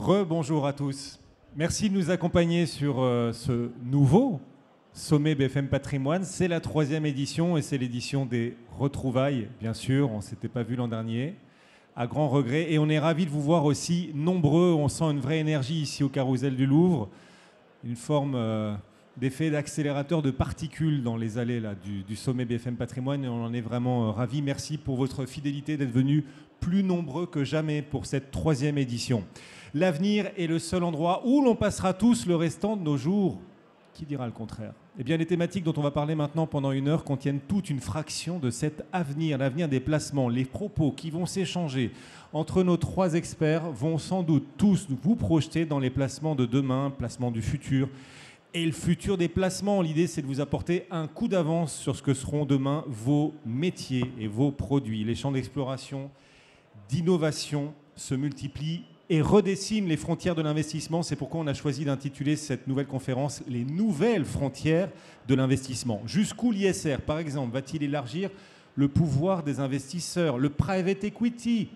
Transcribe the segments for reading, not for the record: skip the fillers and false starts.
Rebonjour à tous. Merci de nous accompagner sur ce nouveau sommet BFM Patrimoine. C'est la 3e édition et c'est l'édition des retrouvailles, bien sûr. On ne s'était pas vu l'an dernier, à grand regret. Et on est ravis de vous voir aussi nombreux. On sent une vraie énergie ici au Carrousel du Louvre. Une forme d'effet d'accélérateur de particules dans les allées là, du sommet BFM Patrimoine. Et on en est vraiment ravis. Merci pour votre fidélité d'être venus plus nombreux que jamais pour cette 3e édition. L'avenir est le seul endroit où l'on passera tous le restant de nos jours. Qui dira le contraire? Eh bien, les thématiques dont on va parler maintenant pendant une heure contiennent toute une fraction de cet avenir, l'avenir des placements. Les propos qui vont s'échanger entre nos 3 experts vont sans doute tous vous projeter dans les placements de demain, placements du futur et le futur des placements. L'idée, c'est de vous apporter un coup d'avance sur ce que seront demain vos métiers et vos produits. Les champs d'exploration, d'innovation se multiplient et redessine les frontières de l'investissement. C'est pourquoi on a choisi d'intituler cette nouvelle conférence « Les nouvelles frontières de l'investissement ». Jusqu'où l'ISR, par exemple, va-t-il élargir le pouvoir des investisseurs? Le private equity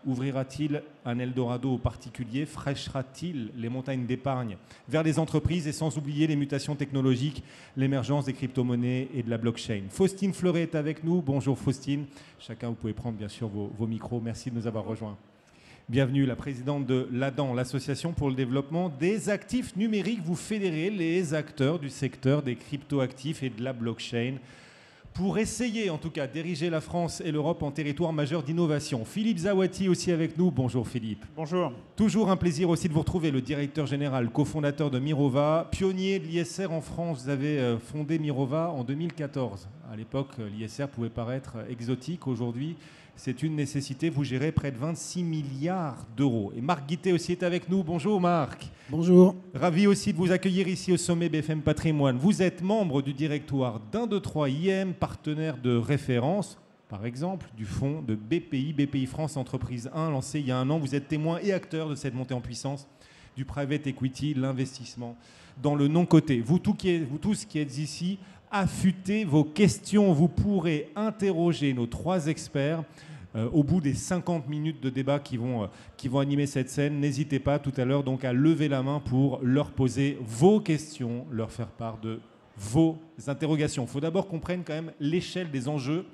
ouvrira-t-il un Eldorado aux particuliers? Fraîchera-t-il les montagnes d'épargne vers les entreprises? Et sans oublier les mutations technologiques, l'émergence des crypto-monnaies et de la blockchain. Faustine Fleuret est avec nous. Bonjour Faustine. Chacun, vous pouvez prendre bien sûr vos micros. Merci de nous avoir rejoints. Bienvenue, la présidente de l'ADAN, l'Association pour le développement des actifs numériques. Vous fédérez les acteurs du secteur des cryptoactifs et de la blockchain pour essayer, en tout cas, d'ériger la France et l'Europe en territoire majeur d'innovation. Philippe Zawati aussi avec nous. Bonjour Philippe. Bonjour. Toujours un plaisir aussi de vous retrouver, le directeur général, cofondateur de Mirova, pionnier de l'ISR en France. Vous avez fondé Mirova en 2014. À l'époque, l'ISR pouvait paraître exotique. Aujourd'hui, c'est une nécessité. Vous gérez près de 26 milliards d'euros. Et Marc Guittet aussi est avec nous. Bonjour Marc. Bonjour. Ravi aussi de vous accueillir ici au sommet BFM Patrimoine. Vous êtes membre du directoire d'123 IM, partenaire de référence, par exemple, du fonds de BPI France Entreprise 1, lancé il y a un an. Vous êtes témoin et acteur de cette montée en puissance du private equity, l'investissement dans le non-coté. Vous tous qui êtes ici, affûtez vos questions. Vous pourrez interroger nos 3 experts au bout des 50 minutes de débat qui vont animer cette scène. N'hésitez pas tout à l'heure donc à lever la main pour leur poser vos questions, leur faire part de vos interrogations. Il faut d'abord qu'on prenne quand même l'échelle des enjeux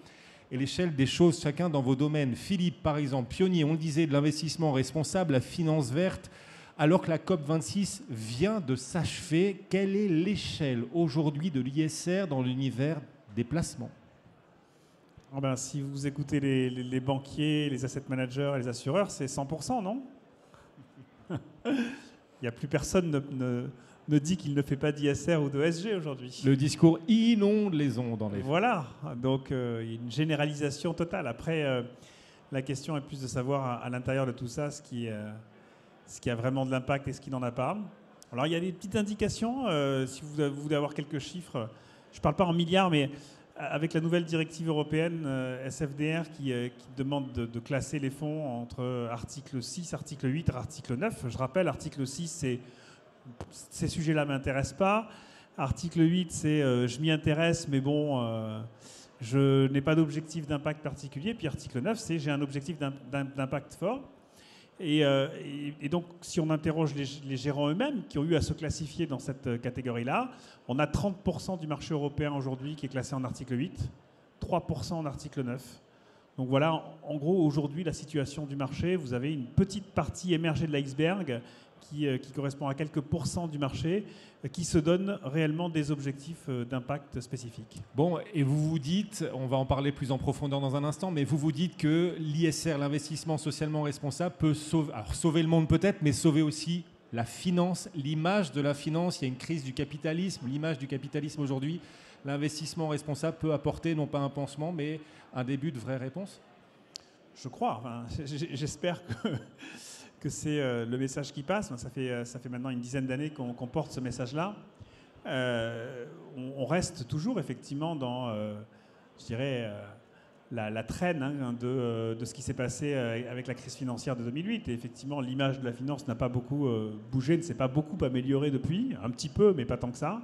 et l'échelle des choses, chacun dans vos domaines. Philippe, par exemple, pionnier, on le disait, de l'investissement responsable, la finance verte, alors que la COP26 vient de s'achever. Quelle est l'échelle aujourd'hui de l'ISR dans l'univers des placements? Si vous écoutez les banquiers, les asset managers et les assureurs, c'est 100%, non? Il n'y a plus personne ne dit qu'il ne fait pas d'ISR ou d'ESG aujourd'hui. Le discours inonde les ondes, en effet. Voilà, donc il y a une généralisation totale. Après, la question est plus de savoir à l'intérieur de tout ça ce qui a vraiment de l'impact et ce qui n'en a pas. Alors il y a des petites indications, si vous voulez avoir quelques chiffres, je ne parle pas en milliards, mais avec la nouvelle directive européenne SFDR qui demande de classer les fonds entre article 6, article 8 et article 9. Je rappelle, article 6, c'est ces sujets-là ne m'intéressent pas. Article 8, c'est je m'y intéresse, mais bon, je n'ai pas d'objectif d'impact particulier. Puis article 9, c'est j'ai un objectif d'impact fort. Et donc, si on interroge les gérants eux-mêmes qui ont eu à se classifier dans cette catégorie-là, on a 30% du marché européen aujourd'hui qui est classé en article 8, 3% en article 9. Donc voilà, en gros, aujourd'hui, la situation du marché, vous avez une petite partie émergée de l'iceberg qui correspond à quelques pourcents du marché, qui se donne réellement des objectifs d'impact spécifiques. Bon, et vous vous dites, on va en parler plus en profondeur dans un instant, mais vous vous dites que l'ISR, l'investissement socialement responsable, peut sauver le monde peut-être, mais sauver aussi la finance, l'image de la finance. Il y a une crise du capitalisme, l'image du capitalisme aujourd'hui. L'investissement responsable peut apporter non pas un pansement, mais un début de vraie réponse? Je crois, j'espère que c'est le message qui passe. Ça fait maintenant une dizaine d'années qu'on porte ce message-là. On reste toujours effectivement dans, je dirais, la traîne de ce qui s'est passé avec la crise financière de 2008. Et effectivement, l'image de la finance n'a pas beaucoup bougé, ne s'est pas beaucoup améliorée depuis, un petit peu, mais pas tant que ça.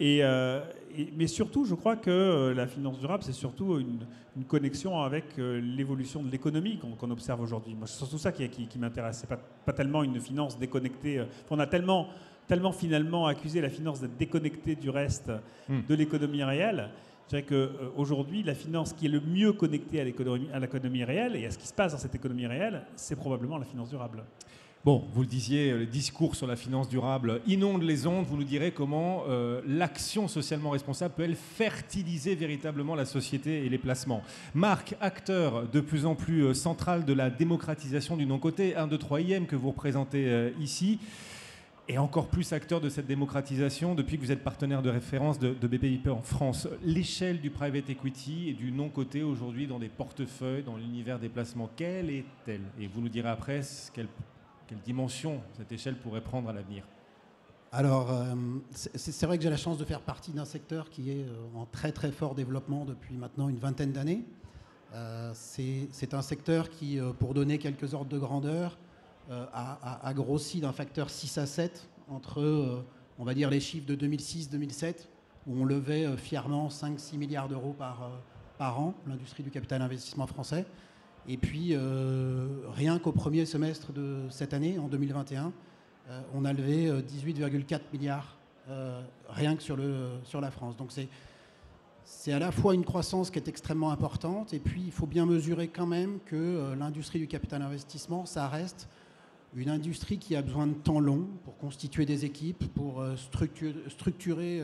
Mais surtout, je crois que la finance durable, c'est surtout une connexion avec l'évolution de l'économie qu'on observe aujourd'hui. Moi, c'est surtout ça qui m'intéresse. C'est pas tellement une finance déconnectée. On a tellement finalement accusé la finance d'être déconnectée du reste de l'économie réelle. Je dirais qu'aujourd'hui, la finance qui est le mieux connectée à l'économie réelle et à ce qui se passe dans cette économie réelle, c'est probablement la finance durable. Bon, vous le disiez, le discours sur la finance durable inonde les ondes. Vous nous direz comment l'action socialement responsable peut, elle, fertiliser véritablement la société et les placements. Marc, acteur de plus en plus central de la démocratisation du non-coté, 1, 2, 3 IM que vous représentez ici, et encore plus acteur de cette démocratisation depuis que vous êtes partenaire de référence de BPIP en France. L'échelle du private equity et du non-coté aujourd'hui dans des portefeuilles, dans l'univers des placements, quelle est-elle? Et vous nous direz après quelle dimension cette échelle pourrait prendre à l'avenir. Alors, c'est vrai que j'ai la chance de faire partie d'un secteur qui est en très très fort développement depuis maintenant une vingtaine d'années. C'est un secteur qui, pour donner quelques ordres de grandeur, a grossi d'un facteur 6 à 7 entre, on va dire, les chiffres de 2006-2007, où on levait fièrement 5-6 milliards d'euros par an, l'industrie du capital investissement français. Et puis, rien qu'au premier semestre de cette année, en 2021, on a levé 18,4 milliards rien que sur la France. Donc c'est à la fois une croissance qui est extrêmement importante, et puis il faut bien mesurer quand même que l'industrie du capital investissement, ça reste une industrie qui a besoin de temps long pour constituer des équipes, pour structurer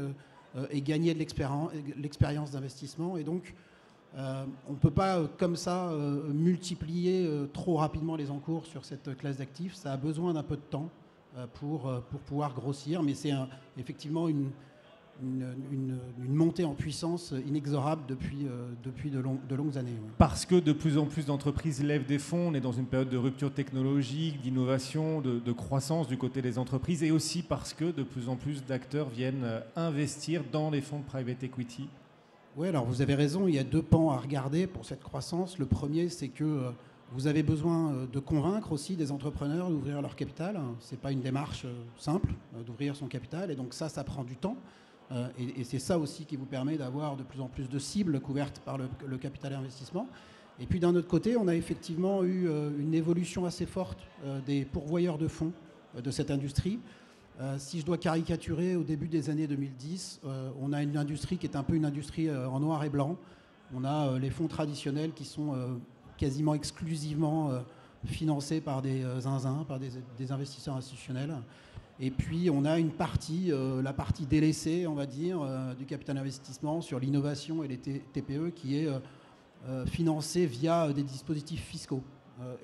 et gagner de l'expérience d'investissement. Et donc, on ne peut pas, comme ça, multiplier trop rapidement les encours sur cette classe d'actifs. Ça a besoin d'un peu de temps pour pouvoir grossir, mais c'est effectivement une montée en puissance inexorable depuis de longues années. Ouais. Parce que de plus en plus d'entreprises lèvent des fonds, on est dans une période de rupture technologique, d'innovation, de croissance du côté des entreprises, et aussi parce que de plus en plus d'acteurs viennent investir dans les fonds de private equity. Oui, alors vous avez raison, il y a deux pans à regarder pour cette croissance. Le premier, c'est que vous avez besoin de convaincre aussi des entrepreneurs d'ouvrir leur capital. Ce n'est pas une démarche simple d'ouvrir son capital, et donc ça prend du temps. Et c'est ça aussi qui vous permet d'avoir de plus en plus de cibles couvertes par le capital investissement. Et puis d'un autre côté, on a effectivement eu une évolution assez forte des pourvoyeurs de fonds de cette industrie. Si je dois caricaturer, au début des années 2010, on a une industrie qui est un peu une industrie en noir et blanc. On a les fonds traditionnels qui sont quasiment exclusivement financés par des zinzins, par des investisseurs institutionnels. Et puis on a une partie, la partie délaissée, on va dire, du capital investissement sur l'innovation et les TPE qui est financée via des dispositifs fiscaux.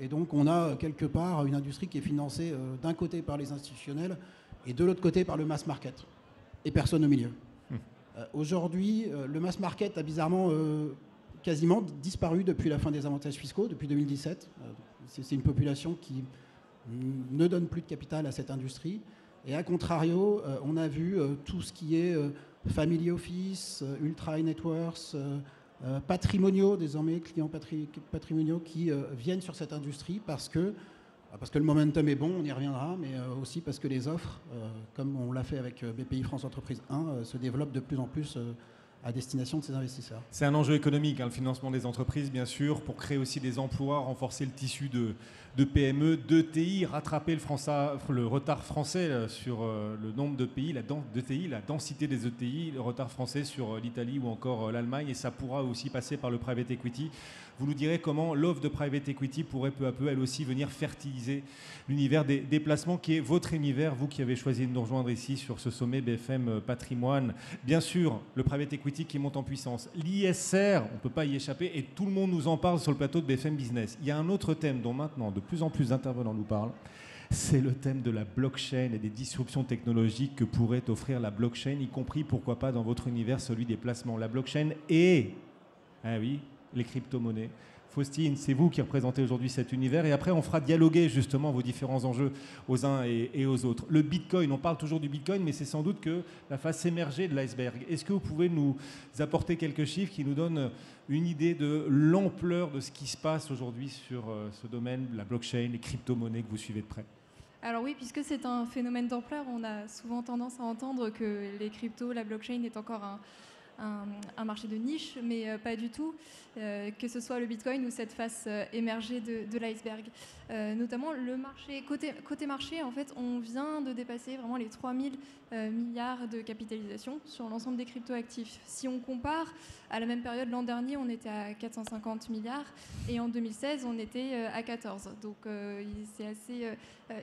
Et donc on a quelque part une industrie qui est financée d'un côté par les institutionnels et de l'autre côté par le mass market, et personne au milieu. Aujourd'hui, le mass market a bizarrement quasiment disparu depuis la fin des avantages fiscaux, depuis 2017. C'est une population qui ne donne plus de capital à cette industrie. Et à contrario, on a vu tout ce qui est family office, ultra high net worth, patrimoniaux, désormais clients patrimoniaux qui viennent sur cette industrie parce que le momentum est bon, on y reviendra, mais aussi parce que les offres, comme on l'a fait avec BPI France Entreprise 1, se développent de plus en plus à destination de ces investisseurs. C'est un enjeu économique, le financement des entreprises, bien sûr, pour créer aussi des emplois, renforcer le tissu de PME, d'ETI, rattraper le retard français sur le nombre de pays, d'ETI, la densité des ETI, le retard français sur l'Italie ou encore l'Allemagne, et ça pourra aussi passer par le private equity. Vous nous direz comment l'offre de private equity pourrait peu à peu, elle aussi, venir fertiliser l'univers des placements qui est votre univers, vous qui avez choisi de nous rejoindre ici sur ce sommet BFM Patrimoine. Bien sûr, le private equity qui monte en puissance. L'ISR, on ne peut pas y échapper, et tout le monde nous en parle sur le plateau de BFM Business. Il y a un autre thème dont maintenant de plus en plus d'intervenants nous parlent, c'est le thème de la blockchain et des disruptions technologiques que pourrait offrir la blockchain, y compris, pourquoi pas, dans votre univers, celui des placements. La blockchain et, les crypto-monnaies. Faustine, c'est vous qui représentez aujourd'hui cet univers, et après on fera dialoguer justement vos différents enjeux aux uns et aux autres. Le Bitcoin, on parle toujours du Bitcoin, mais c'est sans doute que la face émergée de l'iceberg. Est-ce que vous pouvez nous apporter quelques chiffres qui nous donnent une idée de l'ampleur de ce qui se passe aujourd'hui sur ce domaine, la blockchain, les crypto-monnaies que vous suivez de près? Alors oui, puisque c'est un phénomène d'ampleur, on a souvent tendance à entendre que les cryptos, la blockchain est encore un marché de niche, mais pas du tout, que ce soit le Bitcoin ou cette face émergée de l'iceberg. Notamment le marché, côté marché, en fait, on vient de dépasser vraiment les 3000 milliards de capitalisation sur l'ensemble des cryptoactifs. Si on compare, à la même période l'an dernier, on était à 450 milliards et en 2016, on était à 14. Donc c'est assez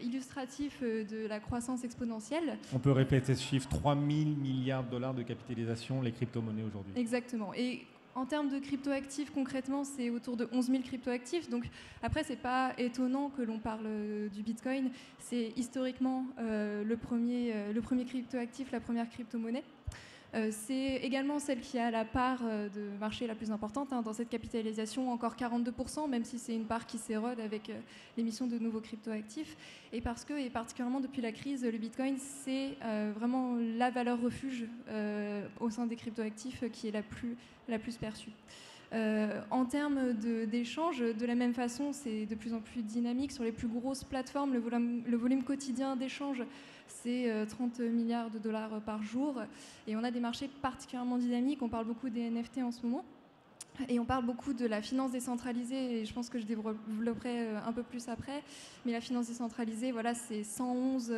illustratif de la croissance exponentielle. On peut répéter ce chiffre, 3000 milliards de dollars de capitalisation, les crypto-monnaies aujourd'hui. Exactement. Et en termes de cryptoactifs, concrètement, c'est autour de 11 000 cryptoactifs. Donc après, c'est pas étonnant que l'on parle du Bitcoin. C'est historiquement le premier cryptoactif, la première crypto-monnaie. C'est également celle qui a la part de marché la plus importante dans cette capitalisation, encore 42%, même si c'est une part qui s'érode avec l'émission de nouveaux cryptoactifs. Et parce que, et particulièrement depuis la crise, le Bitcoin, c'est vraiment la valeur refuge au sein des cryptoactifs qui est la plus perçue. En termes d'échanges, de la même façon, c'est de plus en plus dynamique. Sur les plus grosses plateformes, le volume quotidien d'échanges, c'est 30 milliards de dollars par jour. Et on a des marchés particulièrement dynamiques. On parle beaucoup des NFT en ce moment. Et on parle beaucoup de la finance décentralisée, et je pense que je développerai un peu plus après. Mais la finance décentralisée, voilà, c'est 111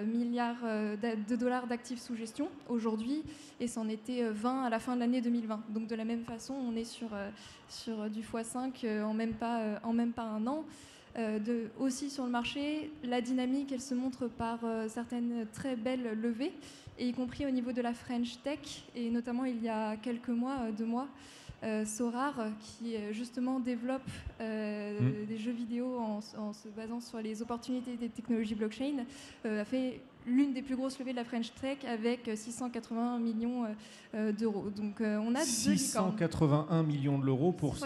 milliards de dollars d'actifs sous gestion aujourd'hui, et c'en était 20 à la fin de l'année 2020. Donc de la même façon, on est sur du x5 en même pas un an. Aussi sur le marché, la dynamique, elle se montre par certaines très belles levées, et y compris au niveau de la French Tech, et notamment il y a quelques mois, 2 mois, Sorare, qui justement développe des jeux vidéo en se basant sur les opportunités des technologies blockchain, a fait l'une des plus grosses levées de la French Tech avec 681 millions d'euros. Donc on a 681 millions d'euros pour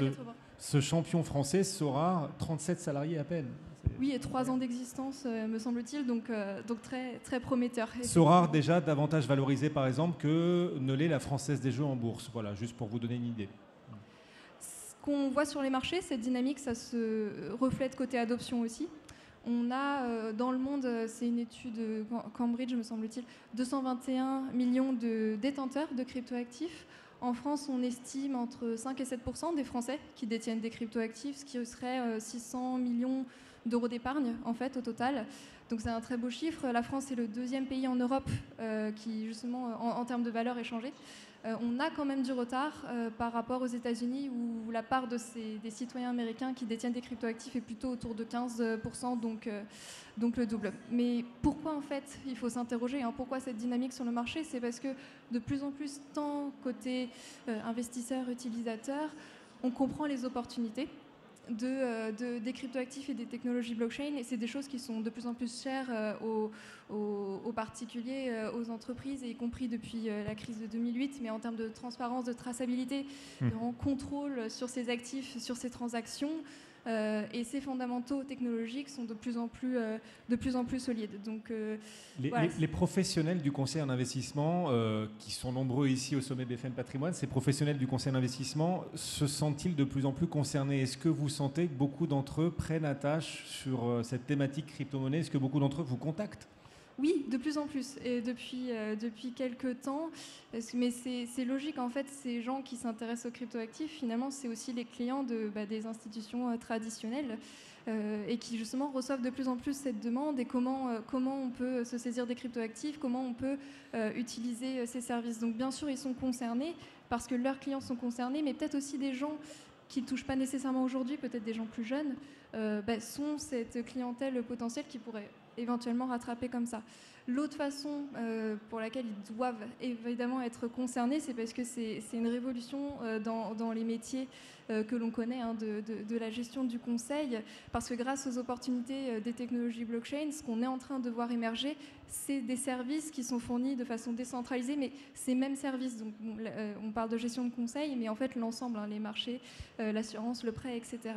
ce champion français, Sorare, 37 salariés à peine. Oui, et 3 ans d'existence, me semble-t-il, donc très, très prometteur. Sorare déjà davantage valorisé, par exemple, que ne l'est la Française des Jeux en bourse. Voilà, juste pour vous donner une idée. Ce qu'on voit sur les marchés, cette dynamique, ça se reflète côté adoption aussi. On a dans le monde, c'est une étude Cambridge, me semble-t-il, 221 millions de détenteurs de cryptoactifs. En France, on estime entre 5 et 7% des Français qui détiennent des cryptoactifs, ce qui serait 600 millions d'euros d'épargne en fait au total. Donc c'est un très beau chiffre. La France est le 2e pays en Europe qui justement en termes de valeur échangée. On a quand même du retard par rapport aux États-Unis où la part des citoyens américains qui détiennent des cryptoactifs est plutôt autour de 15%, donc le double. Mais pourquoi en fait il faut s'interroger, pourquoi cette dynamique sur le marché? C'est parce que de plus en plus, tant côté investisseurs, utilisateurs, on comprend les opportunités des cryptoactifs et des technologies blockchain, et c'est des choses qui sont de plus en plus chères aux particuliers, aux entreprises, et y compris depuis la crise de 2008, mais en termes de transparence, de traçabilité, de contrôle sur ces actifs, sur ces transactions, et ces fondamentaux technologiques sont de plus en plus solides. Donc, voilà. Les professionnels du conseil en investissement, qui sont nombreux ici au sommet BFM Patrimoine, ces professionnels du conseil en investissement se sentent-ils de plus en plus concernés? Est-ce que vous sentez que beaucoup d'entre eux prennent attache sur cette thématique crypto-monnaie? Est-ce que beaucoup d'entre eux vous contactent? Oui, de plus en plus, et depuis quelques temps. Mais c'est logique, en fait, ces gens qui s'intéressent aux cryptoactifs, finalement, c'est aussi les clients des institutions traditionnelles et qui, justement, reçoivent de plus en plus cette demande, et comment on peut se saisir des cryptoactifs, comment on peut utiliser ces services. Donc, bien sûr, ils sont concernés parce que leurs clients sont concernés, mais peut-être aussi des gens qui ne touchent pas nécessairement aujourd'hui, peut-être des gens plus jeunes, sont cette clientèle potentielle qui pourrait éventuellement rattraper comme ça. L'autre façon pour laquelle ils doivent évidemment être concernés, c'est parce que c'est une révolution dans les métiers que l'on connaît, de la gestion du conseil, parce que grâce aux opportunités des technologies blockchain, ce qu'on est en train de voir émerger, c'est des services qui sont fournis de façon décentralisée, mais ces mêmes services, donc on parle de gestion de conseil, mais en fait l'ensemble, les marchés, l'assurance, le prêt, etc.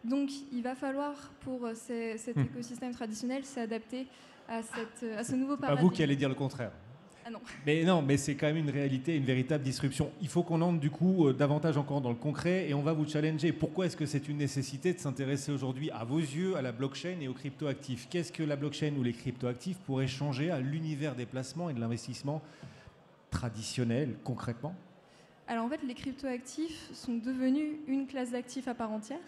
Donc il va falloir pour cet écosystème traditionnel s'adapter à ce nouveau paradigme. Pas vous qui allez dire le contraire. Ah non. Mais non, mais c'est quand même une réalité, une véritable disruption. Il faut qu'on entre du coup davantage encore dans le concret et on va vous challenger. Pourquoi est-ce que c'est une nécessité de s'intéresser aujourd'hui, à vos yeux, à la blockchain et aux cryptoactifs? Qu'est-ce que la blockchain ou les cryptoactifs pourraient changer à l'univers des placements et de l'investissement traditionnel, concrètement? Alors en fait, les cryptoactifs sont devenus une classe d'actifs à part entière.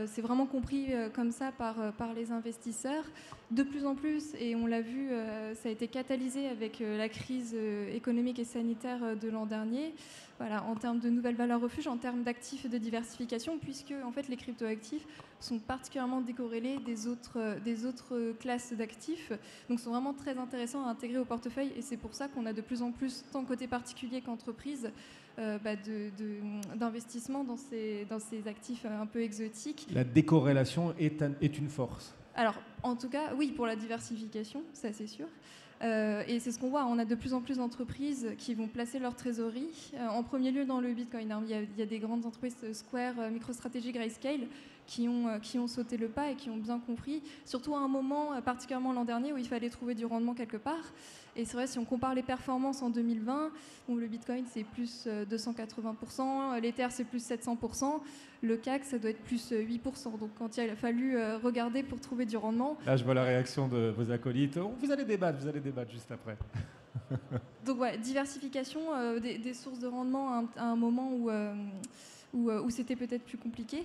C'est vraiment compris comme ça par les investisseurs. De plus en plus, et on l'a vu, ça a été catalysé avec la crise économique et sanitaire de l'an dernier, voilà, en termes de nouvelles valeurs refuges, en termes d'actifs et de diversification, puisque en fait, les cryptoactifs sont particulièrement décorrélés des autres classes d'actifs, donc sont vraiment très intéressants à intégrer au portefeuille, et c'est pour ça qu'on a de plus en plus, tant côté particulier qu'entreprise, d'investissement dans ces actifs un peu exotiques. La décorrélation est une force. Alors, en tout cas, oui, pour la diversification, ça c'est sûr. Et c'est ce qu'on voit, on a de plus en plus d'entreprises qui vont placer leur trésorerie, en premier lieu dans le Bitcoin. Il y a des grandes entreprises, Square, MicroStrategy, Grayscale, qui ont sauté le pas et qui ont bien compris, surtout à un moment, particulièrement l'an dernier, où il fallait trouver du rendement quelque part. Et c'est vrai, si on compare les performances en 2020, où le Bitcoin c'est plus 280%, l'Ether c'est plus 700%, le CAC ça doit être plus 8%. Donc quand il a fallu regarder pour trouver du rendement... Là je vois la réaction de vos acolytes. Vous allez débattre juste après. Donc voilà, diversification des sources de rendement à un moment où c'était peut-être plus compliqué.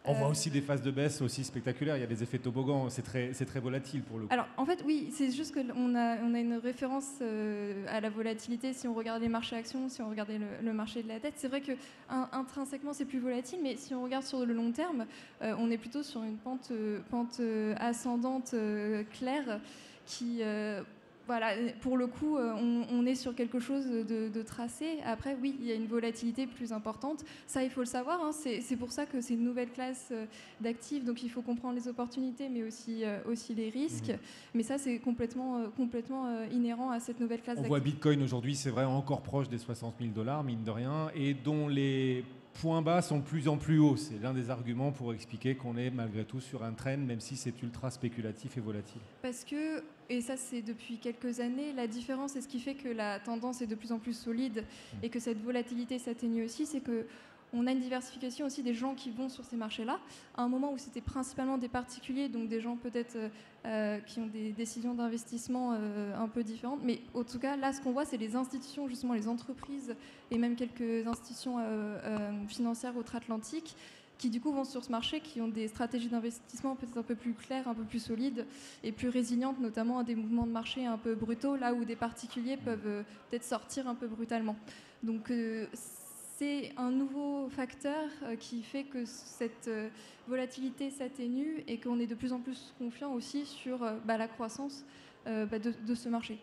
On voit aussi des phases de baisse aussi spectaculaires, il y a des effets toboggans, c'est très volatile pour le coup. Alors en fait oui, c'est juste qu'on a une référence à la volatilité si on regarde les marchés actions, si on regardait le marché de la dette. C'est vrai que intrinsèquement c'est plus volatile, mais si on regarde sur le long terme, on est plutôt sur une pente ascendante claire qui... voilà, pour le coup, on est sur quelque chose de tracé. Après, oui, il y a une volatilité plus importante. Ça, il faut le savoir. Hein. C'est pour ça que c'est une nouvelle classe d'actifs. Donc, il faut comprendre les opportunités, mais aussi les risques. Mais ça, c'est complètement inhérent à cette nouvelle classe d'actifs. On voit Bitcoin aujourd'hui, c'est vrai, encore proche des 60 000 $, mine de rien, et dont les points bas sont de plus en plus hauts. C'est l'un des arguments pour expliquer qu'on est malgré tout sur un trend, même si c'est ultra spéculatif et volatile. Parce que, et ça c'est depuis quelques années, la différence et ce qui fait que la tendance est de plus en plus solide et que cette volatilité s'atténue aussi, c'est que on a une diversification aussi des gens qui vont sur ces marchés-là, à un moment où c'était principalement des particuliers, donc des gens peut-être qui ont des décisions d'investissement un peu différentes. Mais en tout cas, là, ce qu'on voit, c'est les institutions, justement les entreprises et même quelques institutions financières outre-Atlantique qui du coup vont sur ce marché, qui ont des stratégies d'investissement peut-être un peu plus claires, un peu plus solides et plus résilientes, notamment à des mouvements de marché un peu brutaux, là où des particuliers peuvent peut-être sortir un peu brutalement. Donc c'est un nouveau facteur qui fait que cette volatilité s'atténue et qu'on est de plus en plus confiant aussi sur la croissance de ce marché.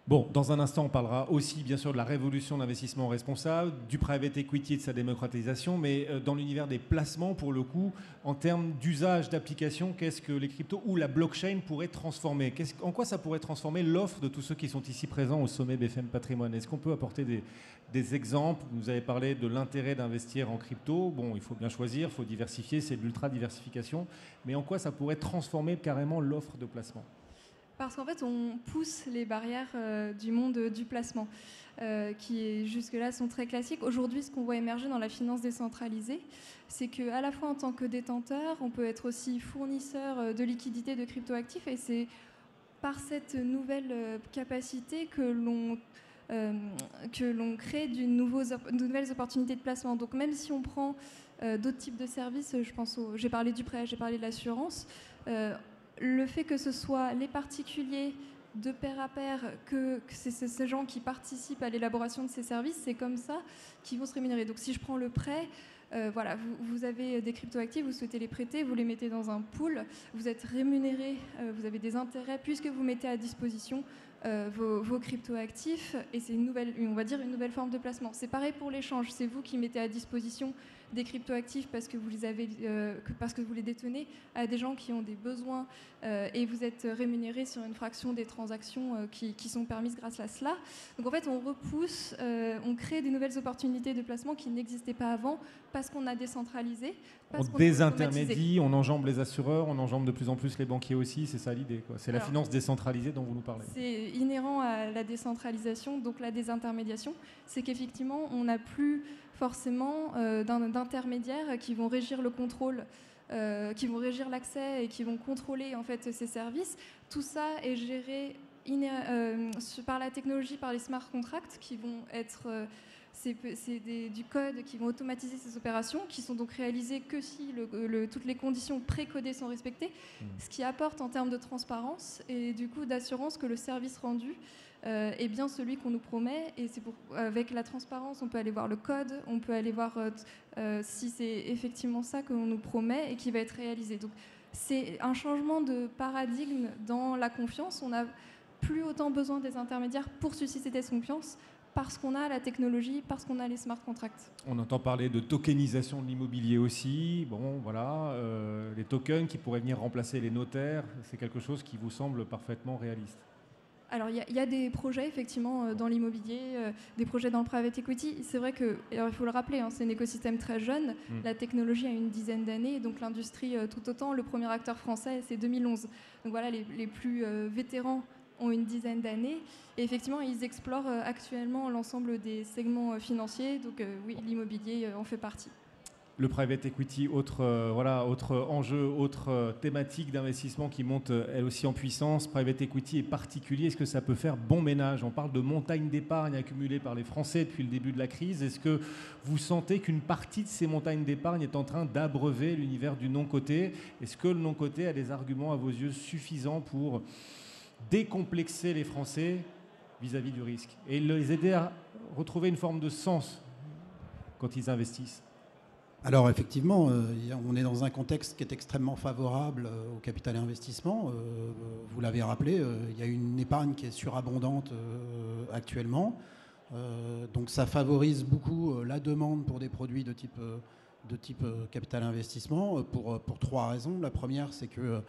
Bon, dans un instant, on parlera aussi, bien sûr, de la révolution de l'investissement responsable, du private equity et de sa démocratisation, mais dans l'univers des placements, pour le coup, en termes d'usage, d'application, qu'est-ce que les cryptos ou la blockchain pourraient transformer? En quoi ça pourrait transformer l'offre de tous ceux qui sont ici présents au sommet BFM Patrimoine? Est-ce qu'on peut apporter des exemples? Vous avez parlé de l'intérêt d'investir en crypto. Bon, il faut bien choisir, il faut diversifier, c'est de l'ultra-diversification. Mais en quoi ça pourrait transformer carrément l'offre de placement? Parce qu'en fait, on pousse les barrières du monde du placement, qui jusque-là sont très classiques. Aujourd'hui, ce qu'on voit émerger dans la finance décentralisée, c'est qu'à la fois en tant que détenteur, on peut être aussi fournisseur de liquidités de cryptoactifs, et c'est par cette nouvelle capacité que l'on crée de nouvelles opportunités de placement. Donc même si on prend d'autres types de services, j'ai parlé du prêt, j'ai parlé de l'assurance, le fait que ce soit les particuliers de pair à pair, que c'est ces gens qui participent à l'élaboration de ces services, c'est comme ça qu'ils vont se rémunérer. Donc si je prends le prêt, voilà, vous avez des cryptoactifs, vous souhaitez les prêter, vous les mettez dans un pool, vous êtes rémunéré, vous avez des intérêts puisque vous mettez à disposition vos cryptoactifs, et c'est une nouvelle forme de placement. C'est pareil pour l'échange, c'est vous qui mettez à disposition des cryptoactifs parce que vous les avez, parce que vous les détenez, à des gens qui ont des besoins et vous êtes rémunérés sur une fraction des transactions qui sont permises grâce à cela. Donc en fait, on repousse, on crée des nouvelles opportunités de placement qui n'existaient pas avant parce qu'on a décentralisé. On désintermédie, on enjambe les assureurs, on enjambe de plus en plus les banquiers aussi, c'est ça l'idée, quoi. C'est la finance décentralisée dont vous nous parlez. C'est inhérent à la décentralisation, donc la désintermédiation, c'est qu'effectivement, on n'a plus forcément d'intermédiaires qui vont régir le contrôle, qui vont régir l'accès et qui vont contrôler en fait ces services. Tout ça est géré par la technologie, par les smart contracts qui vont être... du code qui vont automatiser ces opérations, qui sont donc réalisées que si toutes les conditions précodées sont respectées, ce qui apporte en termes de transparence et du coup d'assurance que le service rendu est bien celui qu'on nous promet. Et c'est avec la transparence, on peut aller voir le code, on peut aller voir si c'est effectivement ça qu'on nous promet et qui va être réalisé. Donc c'est un changement de paradigme dans la confiance. On n'a plus autant besoin des intermédiaires pour susciter cette confiance, parce qu'on a la technologie, parce qu'on a les smart contracts. On entend parler de tokenisation de l'immobilier aussi. Bon, voilà, les tokens qui pourraient venir remplacer les notaires, c'est quelque chose qui vous semble parfaitement réaliste? Alors, il y a des projets, effectivement, dans l'immobilier, des projets dans le private equity. C'est vrai que, alors, il faut le rappeler, hein, c'est un écosystème très jeune. La technologie a une dizaine d'années, donc l'industrie tout autant. Le premier acteur français, c'est 2011. Donc voilà, les plus vétérans ont une dizaine d'années. Et effectivement, ils explorent actuellement l'ensemble des segments financiers. Donc oui, l'immobilier en fait partie. Le private equity, autre enjeu, autre thématique d'investissement qui monte elle aussi en puissance. Private equity est particulier. Est-ce que ça peut faire bon ménage? On parle de montagnes d'épargne accumulées par les Français depuis le début de la crise. Est-ce que vous sentez qu'une partie de ces montagnes d'épargne est en train d'abreuver l'univers du non-coté? Est-ce que le non-coté a des arguments à vos yeux suffisants pour décomplexer les Français vis-à-vis du risque et les aider à retrouver une forme de sens quand ils investissent? Alors effectivement, on est dans un contexte qui est extrêmement favorable au capital investissement. Vous l'avez rappelé, il y a une épargne qui est surabondante actuellement. Donc ça favorise beaucoup la demande pour des produits de type capital investissement pour trois raisons. La première, c'est que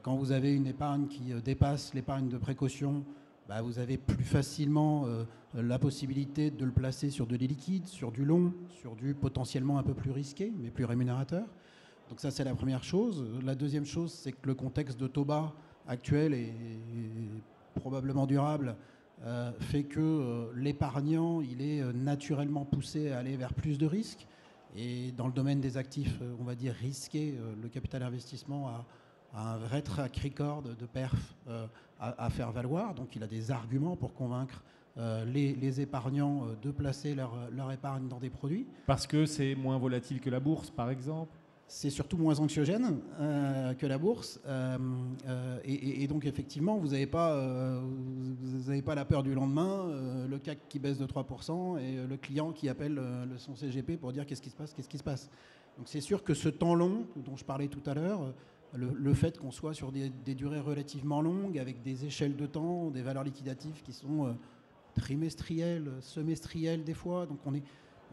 quand vous avez une épargne qui dépasse l'épargne de précaution, vous avez plus facilement la possibilité de le placer sur de l'illiquide, sur du long, sur du potentiellement un peu plus risqué, mais plus rémunérateur. Donc ça, c'est la première chose. La deuxième chose, c'est que le contexte de taux bas actuel et probablement durable fait que l'épargnant, il est naturellement poussé à aller vers plus de risques. Et dans le domaine des actifs, on va dire risqués, le capital investissement a un vrai track record de perf à faire valoir. Donc il a des arguments pour convaincre les épargnants de placer leur épargne dans des produits. Parce que c'est moins volatile que la bourse, par exemple? C'est surtout moins anxiogène que la bourse. Et donc effectivement, vous n'avez pas la peur du lendemain, le CAC qui baisse de 3% et le client qui appelle son CGP pour dire qu'est-ce qui se passe. Donc c'est sûr que ce temps long dont je parlais tout à l'heure, le fait qu'on soit sur des durées relativement longues, avec des échelles de temps, des valeurs liquidatives qui sont trimestrielles, semestrielles des fois, donc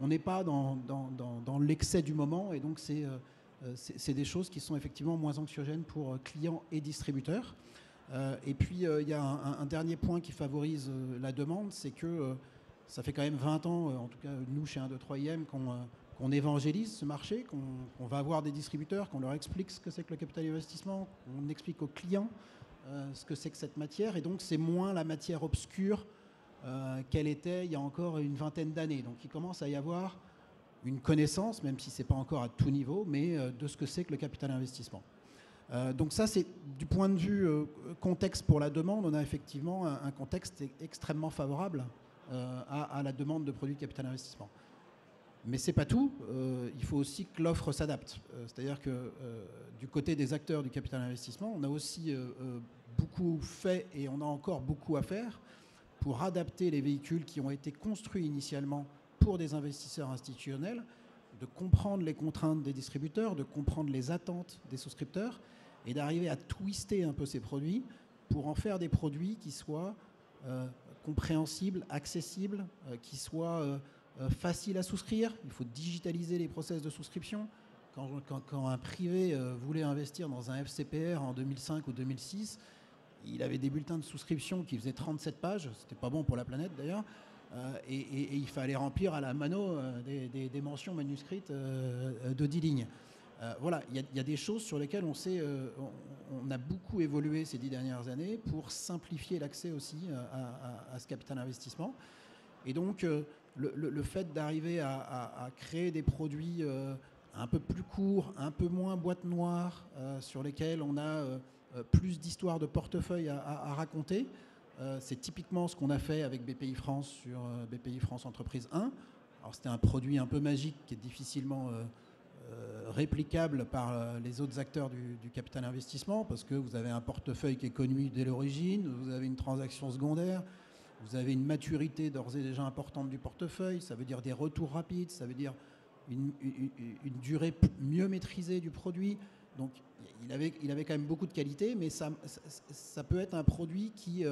on n'est pas dans l'excès du moment, et donc c'est des choses qui sont effectivement moins anxiogènes pour clients et distributeurs. Et puis il y a un dernier point qui favorise la demande, c'est que ça fait quand même 20 ans, en tout cas nous chez 1, 2, 3 IM, qu'on évangélise ce marché, qu'on va voir des distributeurs, qu'on leur explique ce que c'est que le capital investissement, qu'on explique aux clients ce que c'est que cette matière. Et donc, c'est moins la matière obscure qu'elle était il y a encore une vingtaine d'années. Donc, il commence à y avoir une connaissance, même si ce n'est pas encore à tout niveau, mais de ce que c'est que le capital investissement. Donc ça, c'est du point de vue contexte pour la demande, on a effectivement un contexte extrêmement favorable à la demande de produits de capital investissement. Mais ce n'est pas tout, il faut aussi que l'offre s'adapte. C'est-à-dire que du côté des acteurs du capital investissement, on a aussi beaucoup fait et on a encore beaucoup à faire pour adapter les véhicules qui ont été construits initialement pour des investisseurs institutionnels, de comprendre les contraintes des distributeurs, de comprendre les attentes des souscripteurs et d'arriver à twister un peu ces produits pour en faire des produits qui soient compréhensibles, accessibles, qui soient facile à souscrire. Il faut digitaliser les process de souscription. Quand un privé voulait investir dans un FCPR en 2005 ou 2006, il avait des bulletins de souscription qui faisaient 37 pages. C'était pas bon pour la planète d'ailleurs. Et il fallait remplir à la mano des mentions manuscrites de 10 lignes. Voilà, il y a des choses sur lesquelles on a beaucoup évolué ces 10 dernières années pour simplifier l'accès aussi à ce capital investissement. Et donc, le fait d'arriver à créer des produits un peu plus courts, un peu moins boîte noire, sur lesquels on a plus d'histoires de portefeuille à raconter, c'est typiquement ce qu'on a fait avec BPI France sur BPI France Entreprise 1. Alors, c'était un produit un peu magique qui est difficilement réplicable par les autres acteurs du capital investissement, parce que vous avez un portefeuille qui est connu dès l'origine, vous avez une transaction secondaire, vous avez une maturité d'ores et déjà importante du portefeuille, ça veut dire des retours rapides, ça veut dire une durée mieux maîtrisée du produit. Donc il avait quand même beaucoup de qualité, mais ça peut être un produit qui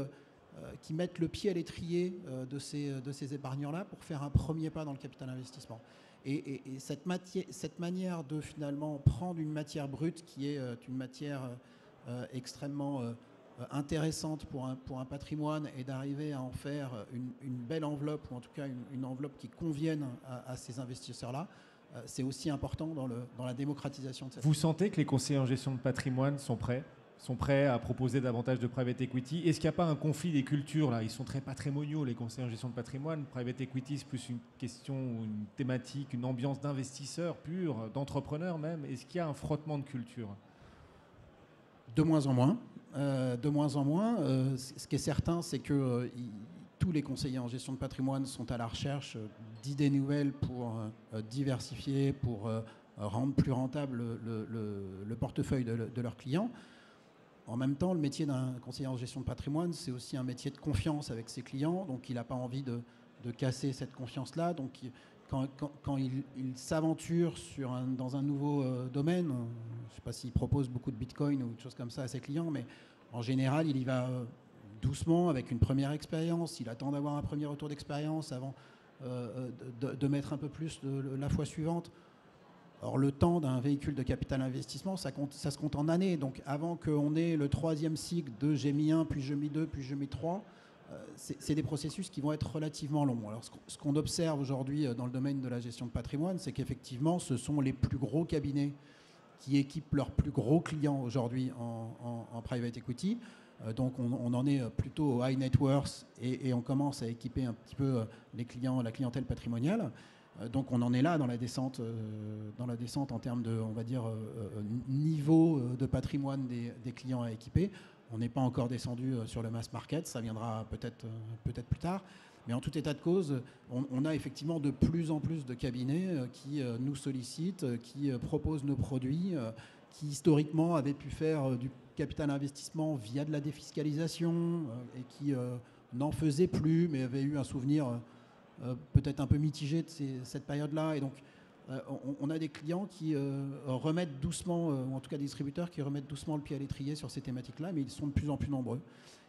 mette le pied à l'étrier de ces épargnants-là pour faire un premier pas dans le capital investissement. Et cette manière de finalement prendre une matière brute qui est une matière extrêmement intéressante pour un patrimoine et d'arriver à en faire une belle enveloppe, ou en tout cas une enveloppe qui convienne à ces investisseurs-là, c'est aussi important dans la démocratisation de cette. Vous sentez que les conseillers en gestion de patrimoine sont prêts à proposer davantage de private equity? Est-ce qu'il n'y a pas un conflit des cultures là? Ils sont très patrimoniaux, les conseillers en gestion de patrimoine. Private equity, c'est plus une question, une thématique, une ambiance d'investisseur pur, d'entrepreneur même. Est-ce qu'il y a un frottement de culture? De moins en moins. Ce qui est certain, c'est que tous les conseillers en gestion de patrimoine sont à la recherche d'idées nouvelles pour diversifier, pour rendre plus rentable le portefeuille de leurs clients. En même temps, le métier d'un conseiller en gestion de patrimoine, c'est aussi un métier de confiance avec ses clients. Donc, il n'a pas envie de casser cette confiance-là. Donc, quand il s'aventure dans un nouveau domaine, je ne sais pas s'il propose beaucoup de Bitcoin ou des choses comme ça à ses clients, mais en général, il y va doucement avec une première expérience. Il attend d'avoir un premier retour d'expérience avant de mettre un peu plus la fois suivante. Or, le temps d'un véhicule de capital investissement, ça se compte en années. Donc, avant qu'on ait le troisième cycle de j'ai mis 1, puis j'ai mis 2, puis j'ai mis 3, c'est des processus qui vont être relativement longs. Alors, ce qu'on observe aujourd'hui dans le domaine de la gestion de patrimoine, c'est qu'effectivement, ce sont les plus gros cabinets qui équipent leurs plus gros clients aujourd'hui en private equity. Donc, on en est plutôt au high net worth et on commence à équiper un petit peu la clientèle patrimoniale. Donc on en est là dans la descente en termes de, on va dire, niveau de patrimoine des clients à équiper. On n'est pas encore descendu sur le mass market, ça viendra peut-être plus tard. Mais en tout état de cause, on a effectivement de plus en plus de cabinets qui nous sollicitent, qui proposent nos produits, qui historiquement avaient pu faire du capital investissement via de la défiscalisation et qui n'en faisaient plus, mais avaient eu un souvenir peut-être un peu mitigé de cette période-là. Et donc, on a des clients qui remettent doucement, ou en tout cas des distributeurs qui remettent doucement le pied à l'étrier sur ces thématiques-là, mais ils sont de plus en plus nombreux.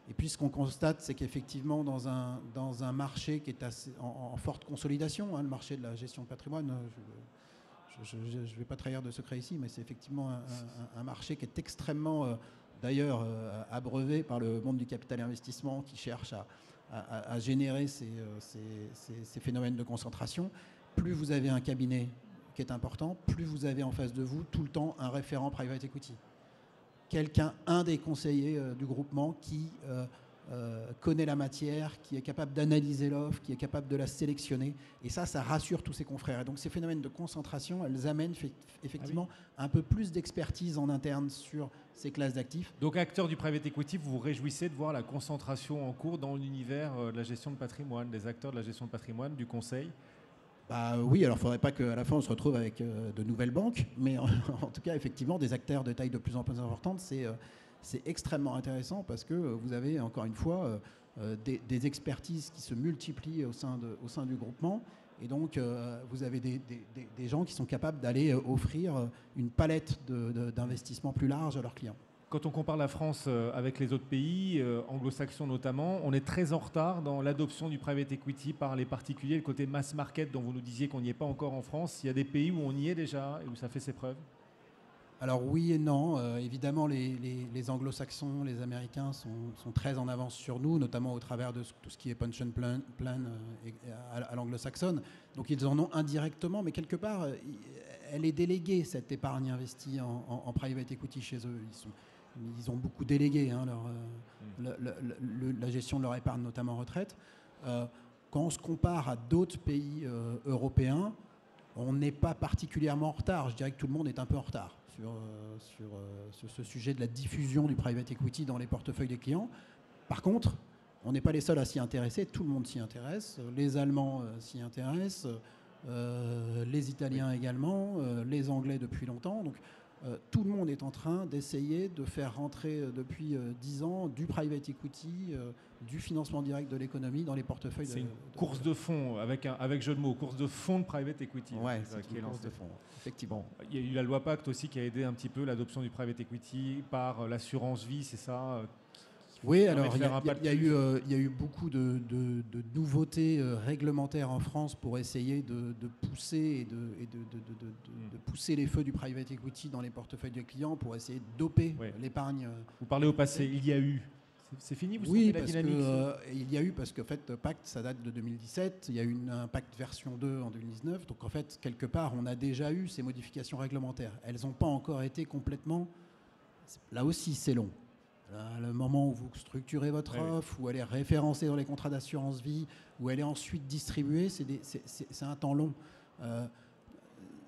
Et puis, ce qu'on constate, c'est qu'effectivement, dans un marché qui est assez, en forte consolidation, le marché de la gestion de patrimoine, je ne vais pas trahir de secret ici, mais c'est effectivement un marché qui est extrêmement, d'ailleurs, abreuvé par le monde du capital investissement qui cherche à générer ces phénomènes de concentration. Plus vous avez un cabinet qui est important, plus vous avez en face de vous tout le temps un référent private equity. Un des conseillers du groupement qui connaît la matière, qui est capable d'analyser l'offre, qui est capable de la sélectionner. Et ça rassure tous ses confrères. Et donc ces phénomènes de concentration, elles amènent effectivement un peu plus d'expertise en interne sur ces classes d'actifs. Donc acteur du private equity, vous vous réjouissez de voir la concentration en cours dans l'univers de la gestion de patrimoine, des acteurs de la gestion de patrimoine, du conseil? Oui, alors il ne faudrait pas qu'à la fin on se retrouve avec de nouvelles banques, mais en tout cas, effectivement, des acteurs de taille de plus en plus importante, c'est extrêmement intéressant parce que vous avez, encore une fois, des expertises qui se multiplient au sein du groupement. Et donc, vous avez des gens qui sont capables d'aller offrir une palette d'investissements plus large à leurs clients. quand on compare la France avec les autres pays, anglo-saxons notamment, on est très en retard dans l'adoption du private equity par les particuliers, le côté mass market dont vous nous disiez qu'on n'y est pas encore en France. Il y a des pays où on y est déjà et où ça fait ses preuves? Alors oui et non. Évidemment, les anglo-saxons, les américains sont très en avance sur nous, notamment au travers de tout ce qui est pension plan à l'anglo-saxonne. Donc ils en ont indirectement, mais quelque part, elle est déléguée, cette épargne investie en private equity chez eux. Ils ont beaucoup délégué la gestion de leur épargne, notamment retraite. Quand on se compare à d'autres pays européens, on n'est pas particulièrement en retard. Je dirais que tout le monde est un peu en retard sur ce sujet de la diffusion du private equity dans les portefeuilles des clients. Par contre, on n'est pas les seuls à s'y intéresser. Tout le monde s'y intéresse. Les Allemands s'y intéressent, les Italiens également, les Anglais depuis longtemps. Donc, tout le monde est en train d'essayer de faire rentrer depuis 10 ans du private equity, du financement direct de l'économie dans les portefeuilles. C'est une course de fonds, avec jeu de mots, course de fonds de private equity. Ouais, c'est une course de fonds, effectivement. Bon, il y a eu la loi Pacte aussi qui a aidé un petit peu l'adoption du private equity par l'assurance vie, c'est ça? Oui, alors il y a eu beaucoup de nouveautés réglementaires en France pour essayer de pousser de pousser les feux du private equity dans les portefeuilles des clients pour essayer de doper l'épargne. Vous parlez au passé, il y a eu. C'est fini, vous Oui, la parce dynamique il y a eu, parce qu'en fait, Pacte, ça date de 2017, il y a eu un Pacte version 2 en 2019, donc en fait, quelque part, on a déjà eu ces modifications réglementaires. Elles n'ont pas encore été complètement... Là aussi, c'est long. Le moment où vous structurez votre offre, où elle est référencée dans les contrats d'assurance vie, où elle est ensuite distribuée, c'est un temps long.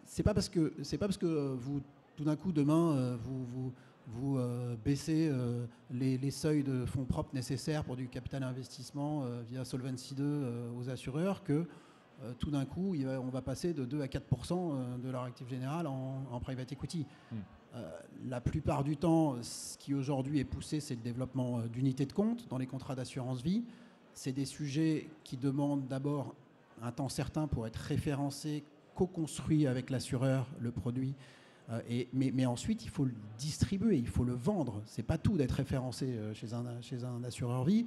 C'est pas parce que vous, tout d'un coup, demain, vous baissez les seuils de fonds propres nécessaires pour du capital investissement via Solvency 2 aux assureurs que tout d'un coup, on va passer de 2 à 4% de leur actif général en private equity. La plupart du temps, ce qui aujourd'hui est poussé, c'est le développement d'unités de compte dans les contrats d'assurance vie. C'est des sujets qui demandent d'abord un temps certain pour être référencés, co-construits avec l'assureur, le produit. Mais ensuite, il faut le distribuer, il faut le vendre. C'est pas tout d'être référencé chez un assureur vie.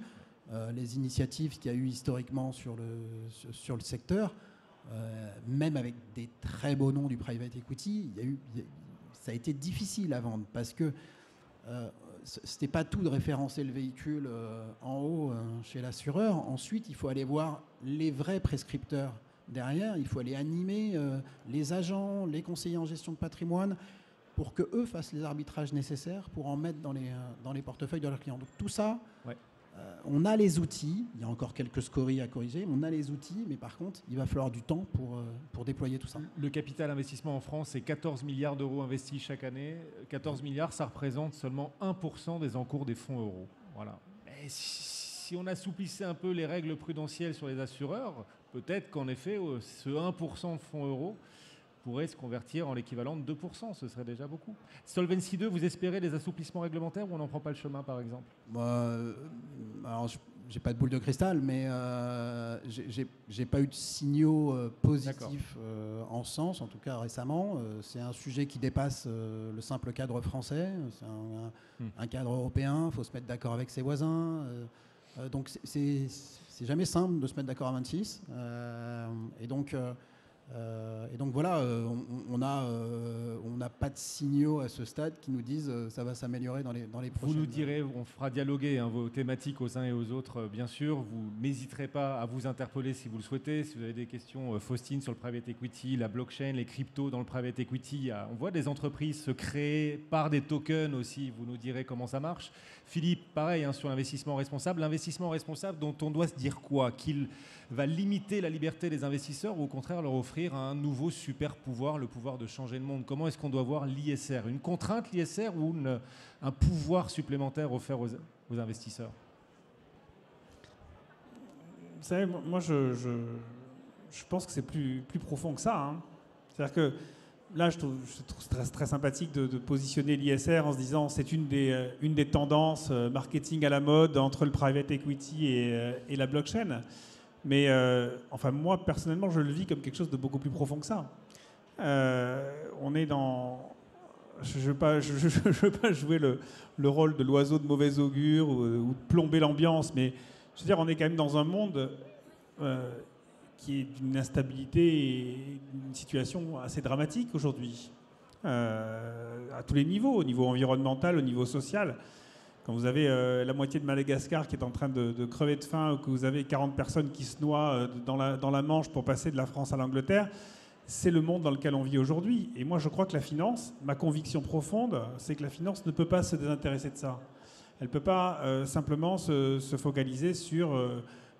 Les initiatives qu'il y a eu historiquement sur le secteur, même avec des très beaux noms du private equity, ça a été difficile à vendre parce que c'était pas tout de référencer le véhicule en haut chez l'assureur. Ensuite, il faut aller voir les vrais prescripteurs derrière. Il faut aller animer les agents, les conseillers en gestion de patrimoine pour qu'eux fassent les arbitrages nécessaires pour en mettre dans les portefeuilles de leurs clients. Donc tout ça, on a les outils. Il y a encore quelques scories à corriger. On a les outils, mais par contre, il va falloir du temps pour déployer tout ça. Le capital investissement en France, c'est 14 milliards d'euros investis chaque année. 14 milliards, ça représente seulement 1% des encours des fonds euros. Voilà. Et si on assouplissait un peu les règles prudentielles sur les assureurs, peut-être qu'en effet, ce 1% de fonds euros pourrait se convertir en l'équivalent de 2%. Ce serait déjà beaucoup. Solvency 2, vous espérez des assouplissements réglementaires ou on n'en prend pas le chemin, par exemple? Alors, j'ai pas de boule de cristal, mais j'ai pas eu de signaux positifs en ce sens, en tout cas récemment. C'est un sujet qui dépasse le simple cadre français. C'est un cadre européen. Il faut se mettre d'accord avec ses voisins. Donc, c'est jamais simple de se mettre d'accord à 26. Et donc voilà, on n'a pas de signaux à ce stade qui nous disent ça va s'améliorer dans les prochaines... Vous nous direz, on fera dialoguer vos thématiques aux uns et aux autres, bien sûr. Vous n'hésiterez pas à vous interpeller si vous le souhaitez. Si vous avez des questions, Faustine, sur le private equity, la blockchain, les cryptos dans le private equity, on voit des entreprises se créer par des tokens aussi. Vous nous direz comment ça marche. Philippe, pareil, sur l'investissement responsable. L'investissement responsable dont on doit se dire quoi? Qu'il va limiter la liberté des investisseurs ou au contraire leur offrir un nouveau super pouvoir, le pouvoir de changer le monde? Comment est-ce qu'on doit voir l'ISR? Une contrainte, l'ISR, ou un pouvoir supplémentaire offert aux investisseurs? Vous savez, moi, je pense que c'est plus profond que ça. C'est-à-dire que là, je trouve très, très sympathique de positionner l'ISR en se disant c'est une des tendances marketing à la mode entre le private equity et la blockchain. Mais enfin, moi, personnellement, je le vis comme quelque chose de beaucoup plus profond que ça. On est dans je ne veux pas jouer le rôle de l'oiseau de mauvais augure ou de plomber l'ambiance, mais je veux dire, on est quand même dans un monde qui est d'une instabilité et d'une situation assez dramatique aujourd'hui, à tous les niveaux, au niveau environnemental, au niveau social. Quand vous avez la moitié de Madagascar qui est en train de crever de faim, ou que vous avez 40 personnes qui se noient dans la Manche pour passer de la France à l'Angleterre, c'est le monde dans lequel on vit aujourd'hui. Et moi, je crois que la finance, ma conviction profonde, c'est que la finance ne peut pas se désintéresser de ça. Elle ne peut pas simplement se focaliser sur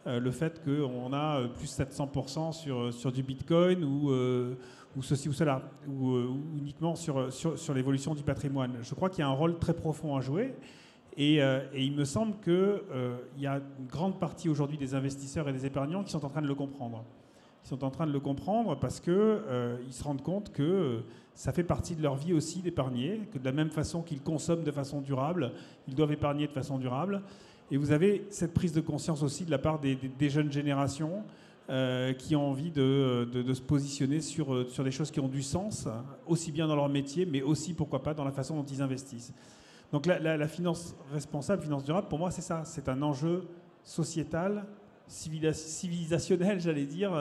le fait qu'on a plus 700% sur du Bitcoin ou ceci ou cela, ou uniquement sur l'évolution du patrimoine. Je crois qu'il y a un rôle très profond à jouer. Et il me semble qu'il y a une grande partie aujourd'hui des investisseurs et des épargnants qui sont en train de le comprendre. Ils sont en train de le comprendre parce qu'ils se rendent compte que ça fait partie de leur vie aussi d'épargner, que de la même façon qu'ils consomment de façon durable, ils doivent épargner de façon durable. Et vous avez cette prise de conscience aussi de la part des jeunes générations qui ont envie de se positionner sur des choses qui ont du sens, aussi bien dans leur métier, mais aussi, pourquoi pas, dans la façon dont ils investissent. Donc la finance responsable, finance durable, pour moi, c'est ça. C'est un enjeu sociétal, civilisationnel, j'allais dire,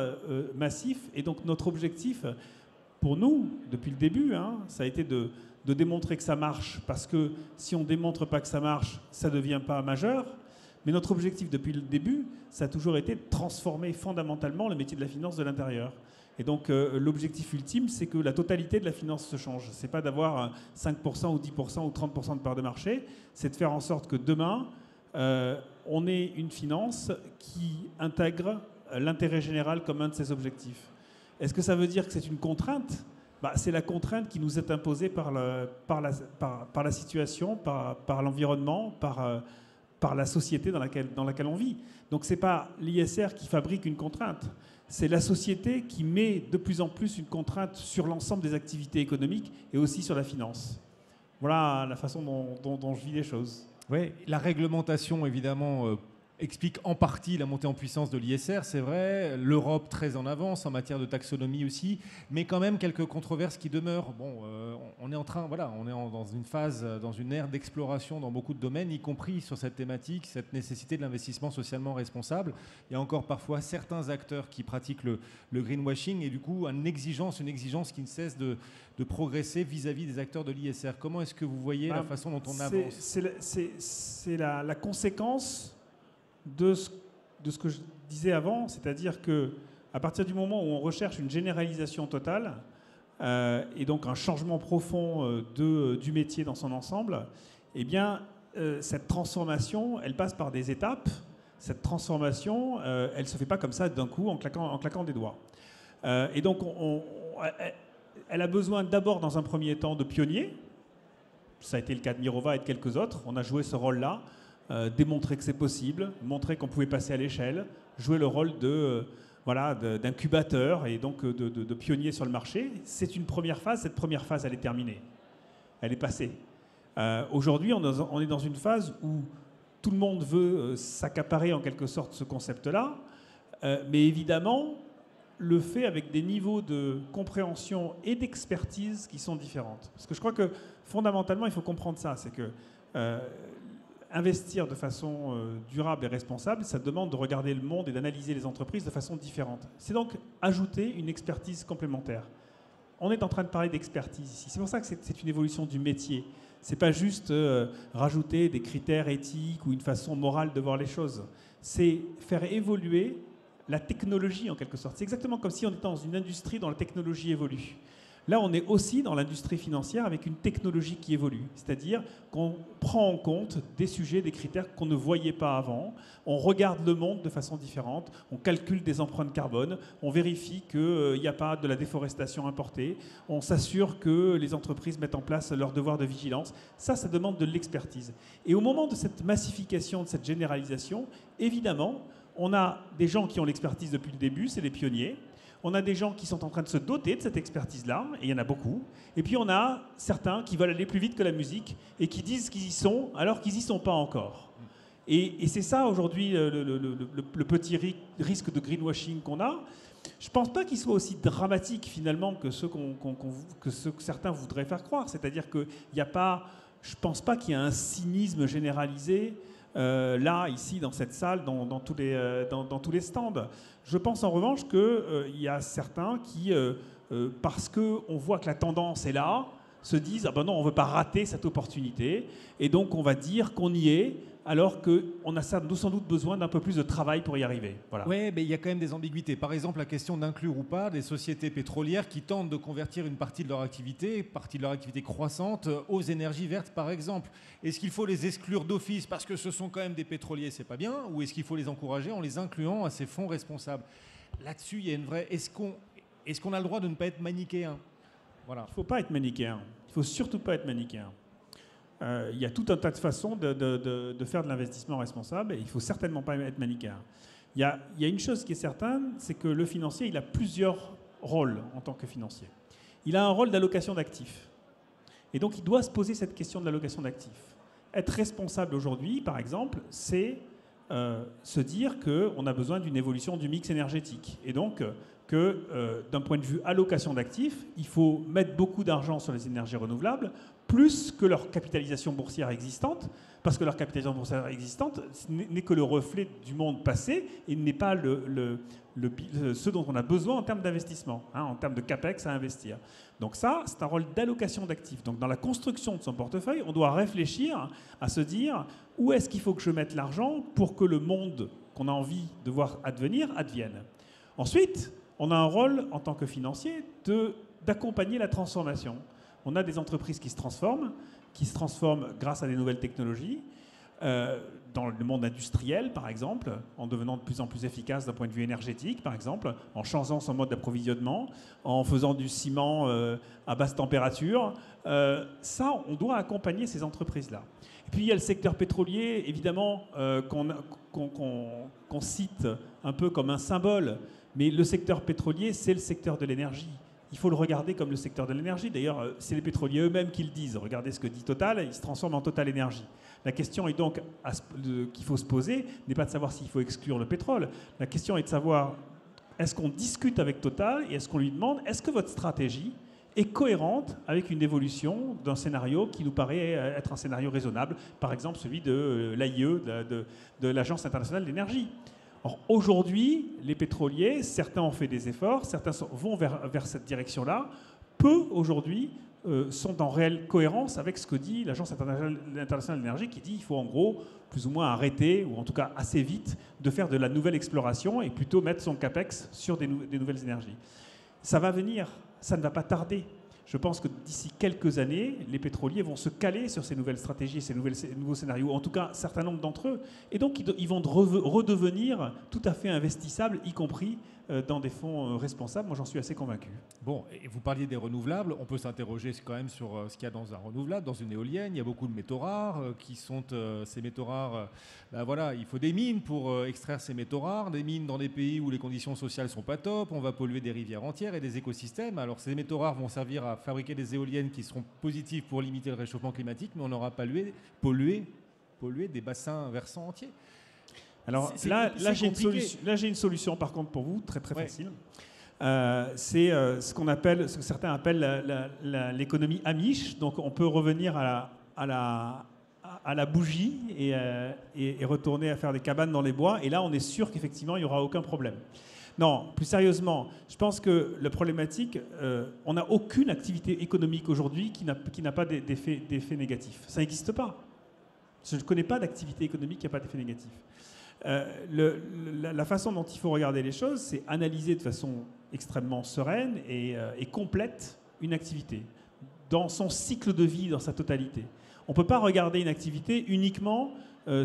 massif. Et donc notre objectif, pour nous, depuis le début, ça a été de démontrer que ça marche, parce que si on ne démontre pas que ça marche, ça ne devient pas majeur. Mais notre objectif depuis le début, ça a toujours été de transformer fondamentalement le métier de la finance de l'intérieur. Et donc l'objectif ultime, c'est que la totalité de la finance se change. Ce n'est pas d'avoir 5% ou 10% ou 30% de part de marché, c'est de faire en sorte que demain, on ait une finance qui intègre l'intérêt général comme un de ses objectifs. Est-ce que ça veut dire que c'est une contrainte ? C'est la contrainte qui nous est imposée par la situation, par l'environnement, par la société dans laquelle on vit. Donc ce n'est pas l'ISR qui fabrique une contrainte. C'est la société qui met de plus en plus une contrainte sur l'ensemble des activités économiques et aussi sur la finance. Voilà la façon dont je vis les choses. Oui, la réglementation, évidemment, explique en partie la montée en puissance de l'ISR, c'est vrai. L'Europe très en avance en matière de taxonomie aussi, mais quand même quelques controverses qui demeurent. Bon, on est en train, on est dans une phase, dans une ère d'exploration dans beaucoup de domaines, y compris sur cette thématique, cette nécessité de l'investissement socialement responsable. Il y a encore parfois certains acteurs qui pratiquent le greenwashing et du coup une exigence qui ne cesse de progresser vis-à-vis des acteurs de l'ISR. Comment est-ce que vous voyez la façon dont on avance ? C'est la conséquence de ce que je disais avant, c'est-à-dire qu'à partir du moment où on recherche une généralisation totale et donc un changement profond du métier dans son ensemble, eh bien, cette transformation, elle passe par des étapes. Cette transformation, elle ne se fait pas comme ça d'un coup en claquant des doigts. Et donc, elle a besoin d'abord, dans un premier temps, de pionniers. Ça a été le cas de Mirova et de quelques autres. On a joué ce rôle-là. Démontrer que c'est possible, montrer qu'on pouvait passer à l'échelle, jouer le rôle d'incubateur et donc de pionnier sur le marché. C'est une première phase. Cette première phase, elle est terminée. Elle est passée. Aujourd'hui, on est dans une phase où tout le monde veut s'accaparer en quelque sorte ce concept-là, mais évidemment, le fait avec des niveaux de compréhension et d'expertise qui sont différentes. Parce que je crois que fondamentalement, il faut comprendre ça. C'est que investir de façon durable et responsable, ça demande de regarder le monde et d'analyser les entreprises de façon différente. C'est donc ajouter une expertise complémentaire. On est en train de parler d'expertise ici. C'est pour ça que c'est une évolution du métier. C'est pas juste rajouter des critères éthiques ou une façon morale de voir les choses. C'est faire évoluer la technologie en quelque sorte. C'est exactement comme si on était dans une industrie dont la technologie évolue. Là, on est aussi dans l'industrie financière avec une technologie qui évolue. C'est-à-dire qu'on prend en compte des sujets, des critères qu'on ne voyait pas avant. On regarde le monde de façon différente. On calcule des empreintes carbone. On vérifie qu'il n'y a pas de la déforestation importée. On s'assure que les entreprises mettent en place leur devoir de vigilance. Ça demande de l'expertise. Et au moment de cette massification, de cette généralisation, évidemment, on a des gens qui ont l'expertise depuis le début, c'est les pionniers. On a des gens qui sont en train de se doter de cette expertise-là, et il y en a beaucoup. Et puis on a certains qui veulent aller plus vite que la musique et qui disent qu'ils y sont alors qu'ils n'y sont pas encore. Et c'est ça aujourd'hui le petit risque de greenwashing qu'on a. Je ne pense pas qu'il soit aussi dramatique finalement que ce que certains voudraient faire croire. C'est-à-dire qu'il n'y a pas, je ne pense pas qu'il y a un cynisme généralisé là, ici, dans cette salle, dans tous les stands. Je pense en revanche qu'il y a certains qui, parce qu'on voit que la tendance est là, se disent « Ah ben non, on ne veut pas rater cette opportunité ». Et donc, on va dire qu'on y est, alors qu'on a sans doute besoin d'un peu plus de travail pour y arriver. Voilà. Oui, mais il y a quand même des ambiguïtés. Par exemple, la question d'inclure ou pas des sociétés pétrolières qui tentent de convertir une partie de leur activité croissante, aux énergies vertes, par exemple. Est-ce qu'il faut les exclure d'office parce que ce sont quand même des pétroliers, c'est pas bien, ou est-ce qu'il faut les encourager en les incluant à ces fonds responsables? Là-dessus, il y a une vraie... Est-ce qu'on a le droit de ne pas être manichéen? Voilà. Il ne faut pas être manichéen. Il ne faut surtout pas être manichéen. Il y a tout un tas de façons de faire de l'investissement responsable et il ne faut certainement pas être manichéen. Il y a une chose qui est certaine, c'est que le financier, il a plusieurs rôles en tant que financier. Il a un rôle d'allocation d'actifs. Et donc, il doit se poser cette question de l'allocation d'actifs. Être responsable aujourd'hui, par exemple, c'est se dire qu'on a besoin d'une évolution du mix énergétique. Et donc, que d'un point de vue allocation d'actifs, il faut mettre beaucoup d'argent sur les énergies renouvelables, plus que leur capitalisation boursière existante, parce que leur capitalisation boursière existante n'est que le reflet du monde passé et n'est pas ce dont on a besoin en termes d'investissement, en termes de capex à investir. Donc ça, c'est un rôle d'allocation d'actifs. Donc dans la construction de son portefeuille, on doit réfléchir à se dire où est-ce qu'il faut que je mette l'argent pour que le monde qu'on a envie de voir advenir advienne. Ensuite, on a un rôle en tant que financier d'accompagner la transformation. On a des entreprises qui se transforment grâce à des nouvelles technologies, dans le monde industriel, par exemple, en devenant de plus en plus efficace d'un point de vue énergétique, par exemple, en changeant son mode d'approvisionnement, en faisant du ciment à basse température. Ça, on doit accompagner ces entreprises-là. Et puis, il y a le secteur pétrolier, évidemment, qu'on cite un peu comme un symbole, mais le secteur pétrolier, c'est le secteur de l'énergie. Il faut le regarder comme le secteur de l'énergie. D'ailleurs, c'est les pétroliers eux-mêmes qui le disent. Regardez ce que dit Total, ils se transforment en Total Énergie. La question est donc qu'il faut se poser n'est pas de savoir s'il faut exclure le pétrole. La question est de savoir, est-ce qu'on discute avec Total et est-ce qu'on lui demande, est-ce que votre stratégie est cohérente avec une évolution d'un scénario qui nous paraît être un scénario raisonnable, par exemple celui de l'AIE, de l'Agence internationale de l'énergie. Or, aujourd'hui, les pétroliers, certains ont fait des efforts, certains vont vers cette direction-là. Peu, aujourd'hui, sont en réelle cohérence avec ce que dit l'Agence internationale de l'énergie, qui dit qu'il faut en gros plus ou moins arrêter, ou en tout cas assez vite, de faire de la nouvelle exploration et plutôt mettre son capex sur des nouvelles énergies. Ça va venir, ça ne va pas tarder. Je pense que d'ici quelques années, les pétroliers vont se caler sur ces nouvelles stratégies, ces nouveaux scénarios, en tout cas un certain nombre d'entre eux. Et donc, ils vont redevenir tout à fait investissables, y compris dans des fonds responsables. Moi, j'en suis assez convaincu. Bon, et vous parliez des renouvelables. On peut s'interroger quand même sur ce qu'il y a dans un renouvelable, dans une éolienne. Il y a beaucoup de métaux rares qui sont... ces métaux rares, voilà, il faut des mines pour extraire ces métaux rares, des mines dans des pays où les conditions sociales sont pas top. On va polluer des rivières entières et des écosystèmes. Alors, ces métaux rares vont servir à fabriquer des éoliennes qui seront positives pour limiter le réchauffement climatique, mais on n'aura pas pollué des bassins versants entiers. Alors là j'ai une solution par contre pour vous, très facile. C'est ce que certains appellent l'économie Amish. Donc on peut revenir à la bougie et retourner à faire des cabanes dans les bois. Et là on est sûr qu'effectivement il n'y aura aucun problème. Non, plus sérieusement, je pense que la problématique, on n'a aucune activité économique aujourd'hui qui n'a pas d'effet négatif. Ça n'existe pas. Je ne connais pas d'activité économique qui n'a pas d'effet négatif. La façon dont il faut regarder les choses, c'est analyser de façon extrêmement sereine et complète une activité, dans son cycle de vie, dans sa totalité. On ne peut pas regarder une activité uniquement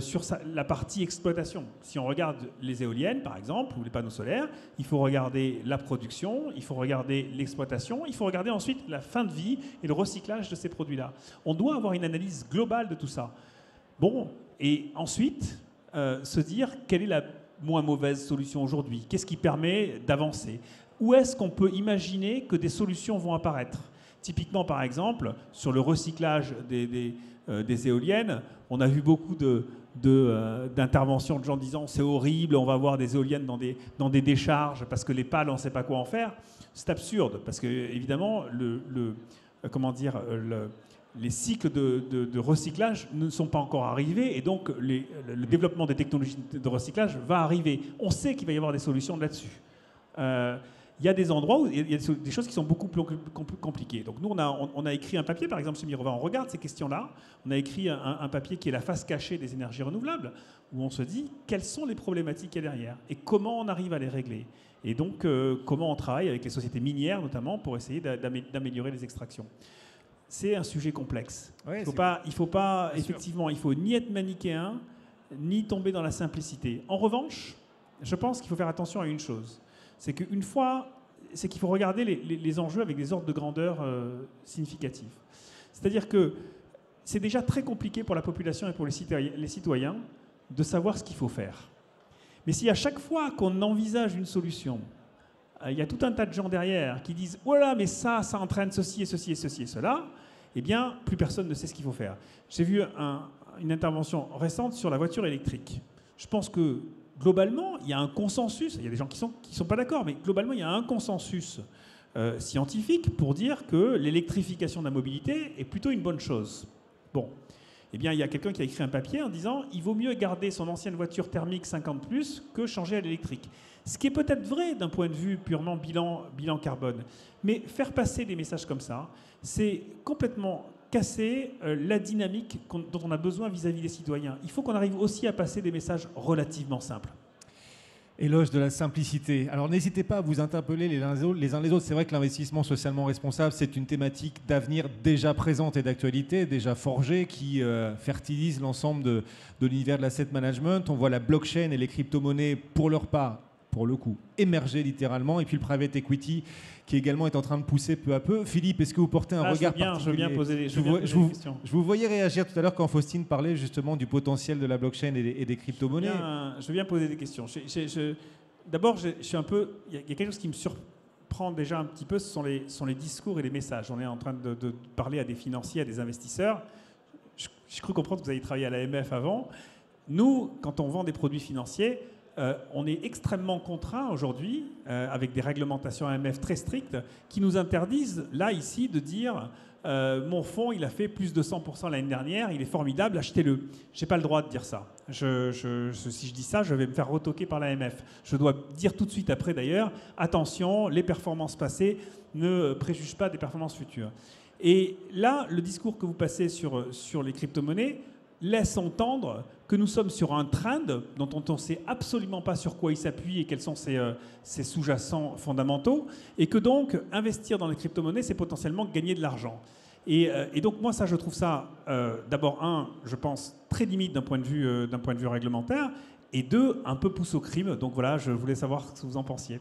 sur la partie exploitation. Si on regarde les éoliennes, par exemple, ou les panneaux solaires, il faut regarder la production, il faut regarder l'exploitation, il faut regarder ensuite la fin de vie et le recyclage de ces produits-là. On doit avoir une analyse globale de tout ça. Bon, et ensuite, se dire quelle est la moins mauvaise solution aujourd'hui, qu'est-ce qui permet d'avancer, où est-ce qu'on peut imaginer que des solutions vont apparaître. Typiquement, par exemple, sur le recyclage des éoliennes, on a vu beaucoup d'interventions de gens disant c'est horrible, on va avoir des éoliennes dans des décharges parce que les pales, on ne sait pas quoi en faire. C'est absurde parce que, évidemment, les cycles de recyclage ne sont pas encore arrivés et donc le développement des technologies de recyclage va arriver. On sait qu'il va y avoir des solutions là-dessus. Il y a des endroits où il y a des choses qui sont beaucoup plus compliquées. Donc nous, on a écrit un papier, par exemple, chez Mirova, on regarde ces questions-là. On a écrit un papier qui est la face cachée des énergies renouvelables, où on se dit quelles sont les problématiques qu'il y a derrière et comment on arrive à les régler. Et donc, comment on travaille avec les sociétés minières, notamment, pour essayer d'améliorer les extractions. C'est un sujet complexe. Ouais, il faut pas effectivement, il faut ni être manichéen, ni tomber dans la simplicité. En revanche, je pense qu'il faut faire attention à une chose. C'est qu'il faut regarder les enjeux avec des ordres de grandeur significatifs. C'est-à-dire que c'est déjà très compliqué pour la population et pour les citoyens de savoir ce qu'il faut faire. Mais si à chaque fois qu'on envisage une solution, il y a tout un tas de gens derrière qui disent « Voilà, mais ça entraîne ceci et ceci et ceci et cela », eh bien, plus personne ne sait ce qu'il faut faire. J'ai vu une intervention récente sur la voiture électrique. Je pense que globalement, il y a un consensus, il y a des gens qui sont pas d'accord, mais globalement, il y a un consensus scientifique pour dire que l'électrification de la mobilité est plutôt une bonne chose. Bon, eh bien, il y a quelqu'un qui a écrit un papier en disant « Il vaut mieux garder son ancienne voiture thermique 50+, que changer à l'électrique ». Ce qui est peut-être vrai d'un point de vue purement bilan carbone. Mais faire passer des messages comme ça, c'est complètement casser la dynamique dont on a besoin vis-à-vis des citoyens. Il faut qu'on arrive aussi à passer des messages relativement simples. Éloge de la simplicité. Alors n'hésitez pas à vous interpeller les uns les autres. C'est vrai que l'investissement socialement responsable, c'est une thématique d'avenir déjà présente et d'actualité, déjà forgée, qui fertilise l'ensemble de l'univers de l'asset management. On voit la blockchain et les crypto-monnaies pour leur part, pour le coup, émerger littéralement. Et puis le private equity qui également est en train de pousser peu à peu. Philippe, est-ce que vous portez un regard particulier ? Je veux bien poser des questions. Je vous voyais réagir tout à l'heure quand Faustine parlait justement du potentiel de la blockchain et des crypto-monnaies. Je veux bien poser des questions. D'abord, je suis un peu... Il y a quelque chose qui me surprend déjà un petit peu, ce sont les discours et les messages. On est en train de parler à des financiers, à des investisseurs. J'ai cru comprendre que vous avez travaillé à l'AMF avant. Nous, quand on vend des produits financiers, on est extrêmement contraint aujourd'hui, avec des réglementations AMF très strictes, qui nous interdisent, là, ici, de dire mon fonds, il a fait plus de 100% l'année dernière, il est formidable, achetez-le. Je n'ai pas le droit de dire ça. Si je dis ça, je vais me faire retoquer par l'AMF. Je dois dire tout de suite après, d'ailleurs, attention, les performances passées ne préjugent pas des performances futures. Et là, le discours que vous passez sur les crypto-monnaies laisse entendre que nous sommes sur un trend dont on ne sait absolument pas sur quoi il s'appuie et quels sont ses sous-jacents fondamentaux, et que donc investir dans les crypto-monnaies, c'est potentiellement gagner de l'argent. Et donc moi, ça, je trouve ça, d'abord, je pense, très limite d'un point de vue réglementaire, et deux, un peu pousse au crime. Donc voilà, je voulais savoir ce que vous en pensiez.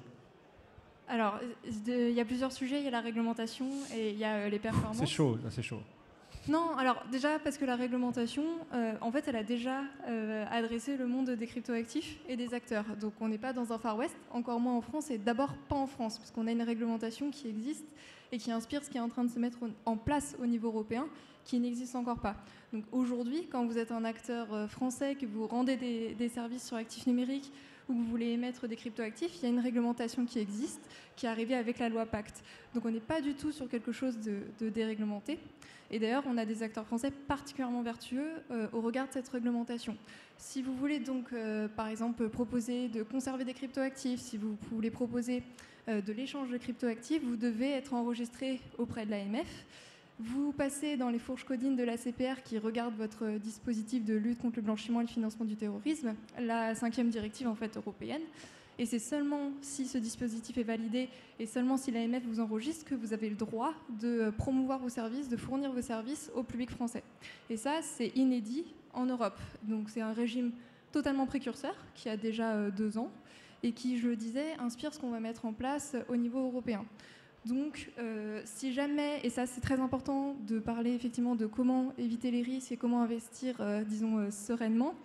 Alors, il y a plusieurs sujets. Il y a la réglementation et il y a les performances. C'est chaud, là, c'est chaud. Non, alors déjà parce que la réglementation, en fait, elle a déjà adressé le monde des cryptoactifs et des acteurs. Donc on n'est pas dans un Far West, encore moins en France, et d'abord pas en France, parce qu'on a une réglementation qui existe et qui inspire ce qui est en train de se mettre en place au niveau européen, qui n'existe encore pas. Donc aujourd'hui, quand vous êtes un acteur français, que vous rendez des services sur actifs numériques, ou que vous voulez émettre des cryptoactifs, il y a une réglementation qui existe, qui est arrivée avec la loi Pacte. Donc on n'est pas du tout sur quelque chose de déréglementé. Et d'ailleurs, on a des acteurs français particulièrement vertueux au regard de cette réglementation. Si vous voulez donc, par exemple, proposer de conserver des cryptoactifs, si vous voulez proposer de l'échange de cryptoactifs, vous devez être enregistré auprès de l'AMF. Vous passez dans les fourches codines de la CPR qui regarde votre dispositif de lutte contre le blanchiment et le financement du terrorisme, la 5e directive en fait européenne. Et c'est seulement si ce dispositif est validé et seulement si l'AMF vous enregistre que vous avez le droit de promouvoir vos services, de fournir vos services au public français. Et ça, c'est inédit en Europe. Donc c'est un régime totalement précurseur qui a déjà 2 ans et qui, je le disais, inspire ce qu'on va mettre en place au niveau européen. Donc, si jamais, et ça c'est très important de parler effectivement de comment éviter les risques et comment investir, disons, sereinement,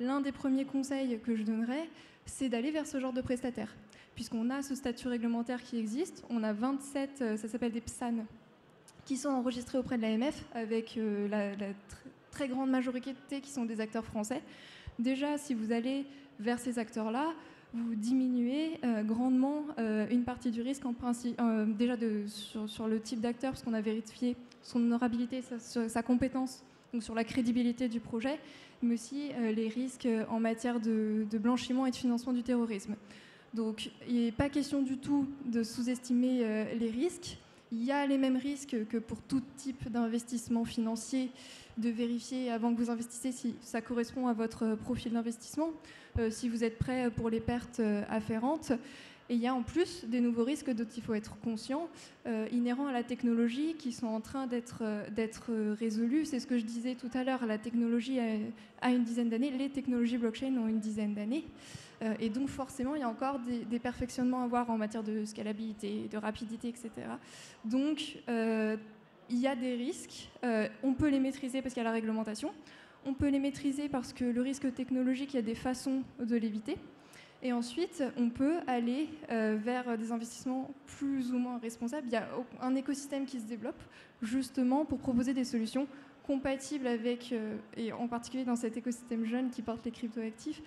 l'un des premiers conseils que je donnerais, c'est d'aller vers ce genre de prestataire. Puisqu'on a ce statut réglementaire qui existe, on a 27, ça s'appelle des PSAN, qui sont enregistrés auprès de l'AMF, avec la très grande majorité qui sont des acteurs français. Déjà, si vous allez vers ces acteurs-là, vous diminuez grandement une partie du risque, déjà sur le type d'acteur, parce qu'on a vérifié son honorabilité, sa compétence, donc sur la crédibilité du projet, mais aussi les risques en matière de blanchiment et de financement du terrorisme. Donc, il n'est pas question du tout de sous-estimer les risques. Il y a les mêmes risques que pour tout type d'investissement financier, de vérifier avant que vous investissez si ça correspond à votre profil d'investissement, si vous êtes prêt pour les pertes afférentes. Et il y a en plus des nouveaux risques dont il faut être conscient, inhérents à la technologie, qui sont en train d'être résolus. C'est ce que je disais tout à l'heure, la technologie a une dizaine d'années, les technologies blockchain ont une dizaine d'années. Et donc forcément, il y a encore des perfectionnements à voir en matière de scalabilité, de rapidité, etc. Donc il y a des risques, on peut les maîtriser parce qu'il y a la réglementation, on peut les maîtriser parce que le risque technologique, il y a des façons de l'éviter. Et ensuite, on peut aller vers des investissements plus ou moins responsables. Il y a un écosystème qui se développe justement pour proposer des solutions compatibles avec, et en particulier dans cet écosystème jeune qui porte les cryptoactifs,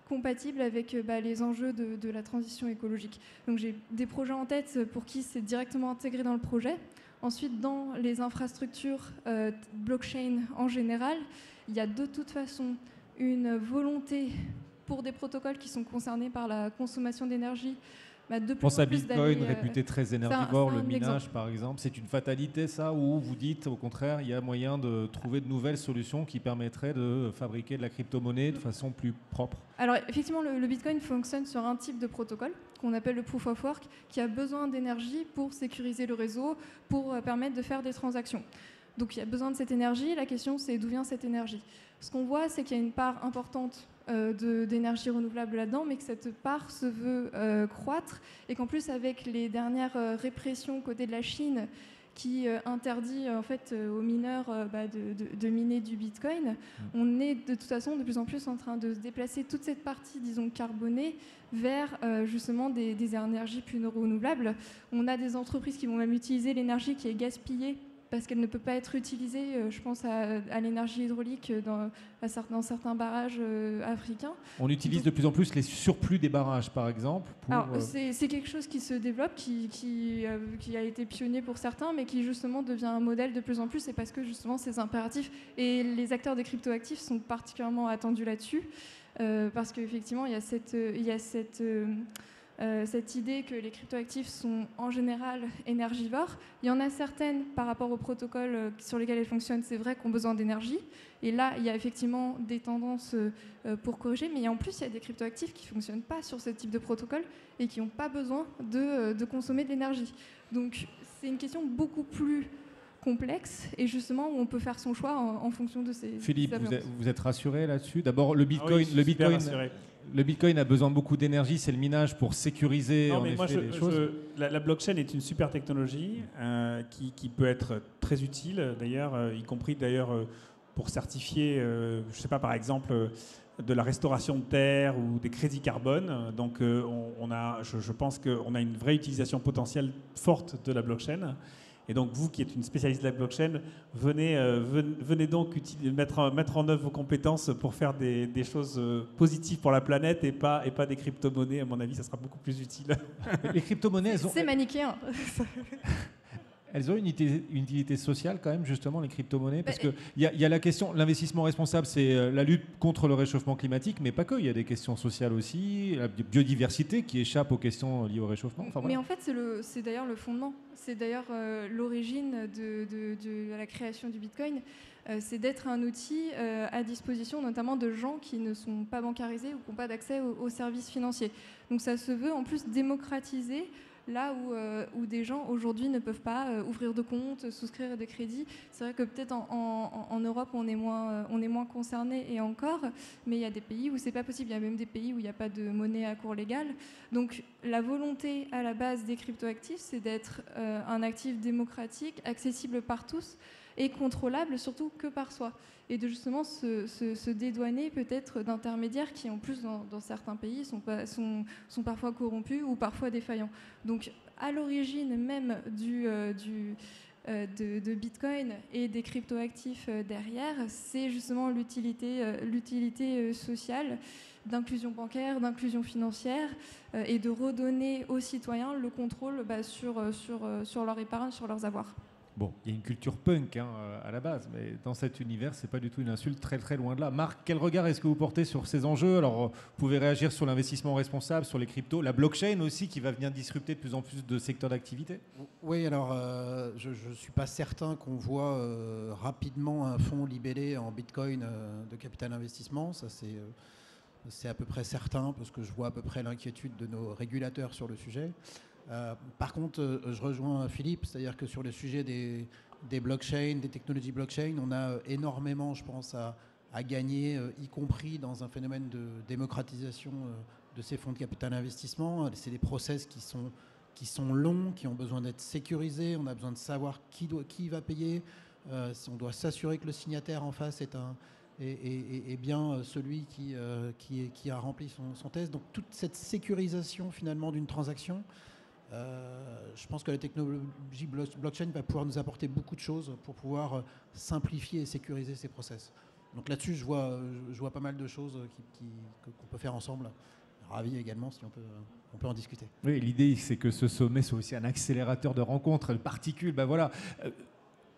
compatibles avec les enjeux de la transition écologique. Donc j'ai des projets en tête pour qui c'est directement intégré dans le projet. Ensuite, dans les infrastructures blockchain en général, il y a de toute façon une volonté pour des protocoles qui sont concernés par la consommation d'énergie. Je pense à Bitcoin, réputé très énergivore, le minage exemple. Par exemple. C'est une fatalité ça, ou vous dites au contraire, il y a moyen de trouver de nouvelles solutions qui permettraient de fabriquer de la crypto-monnaie de façon plus propre? Alors effectivement, le Bitcoin fonctionne sur un type de protocole qu'on appelle le Proof of Work, qui a besoin d'énergie pour sécuriser le réseau, pour permettre de faire des transactions. Donc il y a besoin de cette énergie. La question, c'est d'où vient cette énergie. Ce qu'on voit, c'est qu'il y a une part importante d'énergie renouvelable là-dedans, mais que cette part se veut croître et qu'en plus, avec les dernières répressions côté de la Chine qui interdit en fait aux mineurs de miner du Bitcoin, on est de toute façon de plus en plus en train de se déplacer toute cette partie, disons, carbonée vers justement des énergies plus renouvelables. On a des entreprises qui vont même utiliser l'énergie qui est gaspillée parce qu'elle ne peut pas être utilisée, je pense à l'énergie hydraulique dans certains barrages africains. On utilise de plus en plus les surplus des barrages, par exemple. C'est quelque chose qui se développe, qui a été pionnier pour certains, mais qui justement devient un modèle de plus en plus, et parce que justement c'est impératif. Et les acteurs des cryptoactifs sont particulièrement attendus là-dessus, parce qu'effectivement il y a cette idée que les cryptoactifs sont en général énergivores. Il y en a certaines par rapport aux protocoles sur lesquels elles fonctionnent, c'est vrai, qu'ont besoin d'énergie. Et là, il y a effectivement des tendances pour corriger, mais en plus, il y a des cryptoactifs qui ne fonctionnent pas sur ce type de protocole et qui n'ont pas besoin de consommer de l'énergie. Donc, c'est une question beaucoup plus complexe et justement où on peut faire son choix en fonction de ces... Philippe, vous êtes rassuré là-dessus? D'abord, le Bitcoin... Le Bitcoin a besoin de beaucoup d'énergie, c'est le minage pour sécuriser les choses. La blockchain est une super technologie qui peut être très utile, d'ailleurs, y compris d'ailleurs pour certifier, je ne sais pas, par exemple, de la restauration de terre ou des crédits carbone. Donc, je pense qu'on a une vraie utilisation potentielle forte de la blockchain. Et donc, vous qui êtes une spécialiste de la blockchain, venez donc mettre en œuvre vos compétences pour faire des choses positives pour la planète et pas des crypto-monnaies. À mon avis, ça sera beaucoup plus utile. Les crypto-monnaies, c'est manichéen. Elles ont une utilité sociale quand même, justement, les crypto-monnaies, parce qu'il y a la question, l'investissement responsable, c'est la lutte contre le réchauffement climatique, mais pas que, il y a des questions sociales aussi, la biodiversité qui échappe aux questions liées au réchauffement. Enfin, voilà. Mais en fait, c'est d'ailleurs le fondement, c'est d'ailleurs l'origine de la création du Bitcoin, c'est d'être un outil à disposition notamment de gens qui ne sont pas bancarisés ou qui n'ont pas d'accès aux services financiers. Donc ça se veut en plus démocratiser là où des gens aujourd'hui ne peuvent pas ouvrir de compte, souscrire des crédits. C'est vrai que peut-être en Europe on est moins concerné et encore, mais il y a des pays où c'est pas possible. Il y a même des pays où il n'y a pas de monnaie à cours légal. Donc la volonté à la base des cryptoactifs, c'est d'être un actif démocratique, accessible par tous et contrôlable surtout que par soi. Et de justement se dédouaner peut-être d'intermédiaires qui en plus dans certains pays sont parfois corrompus ou parfois défaillants. Donc à l'origine même de Bitcoin et des cryptoactifs derrière, c'est justement l'utilité sociale d'inclusion bancaire, d'inclusion financière et de redonner aux citoyens le contrôle sur leur épargne, sur leurs avoirs. Bon, il y a une culture punk à la base, mais dans cet univers, c'est pas du tout une insulte, très très loin de là. Marc, quel regard est-ce que vous portez sur ces enjeux? Alors, vous pouvez réagir sur l'investissement responsable, sur les cryptos, la blockchain aussi, qui va venir disrupter de plus en plus de secteurs d'activité. Oui, alors je ne suis pas certain qu'on voit rapidement un fonds libellé en Bitcoin de capital investissement. Ça, c'est à peu près certain, parce que je vois à peu près l'inquiétude de nos régulateurs sur le sujet. Par contre, je rejoins Philippe, c'est-à-dire que sur le sujet des blockchains, des technologies blockchain, on a énormément, je pense, à gagner, y compris dans un phénomène de démocratisation de ces fonds de capital investissement. C'est des process qui sont longs, qui ont besoin d'être sécurisés. On a besoin de savoir qui va payer. On doit s'assurer que le signataire en face est bien celui qui a rempli son test. Donc toute cette sécurisation finalement d'une transaction, je pense que la technologie blockchain va pouvoir nous apporter beaucoup de choses pour pouvoir simplifier et sécuriser ces process. Donc là-dessus, je vois pas mal de choses qu'on peut faire ensemble. Ravi également si on peut en discuter. Oui, l'idée, c'est que ce sommet soit aussi un accélérateur de rencontres, de particules. Ben voilà.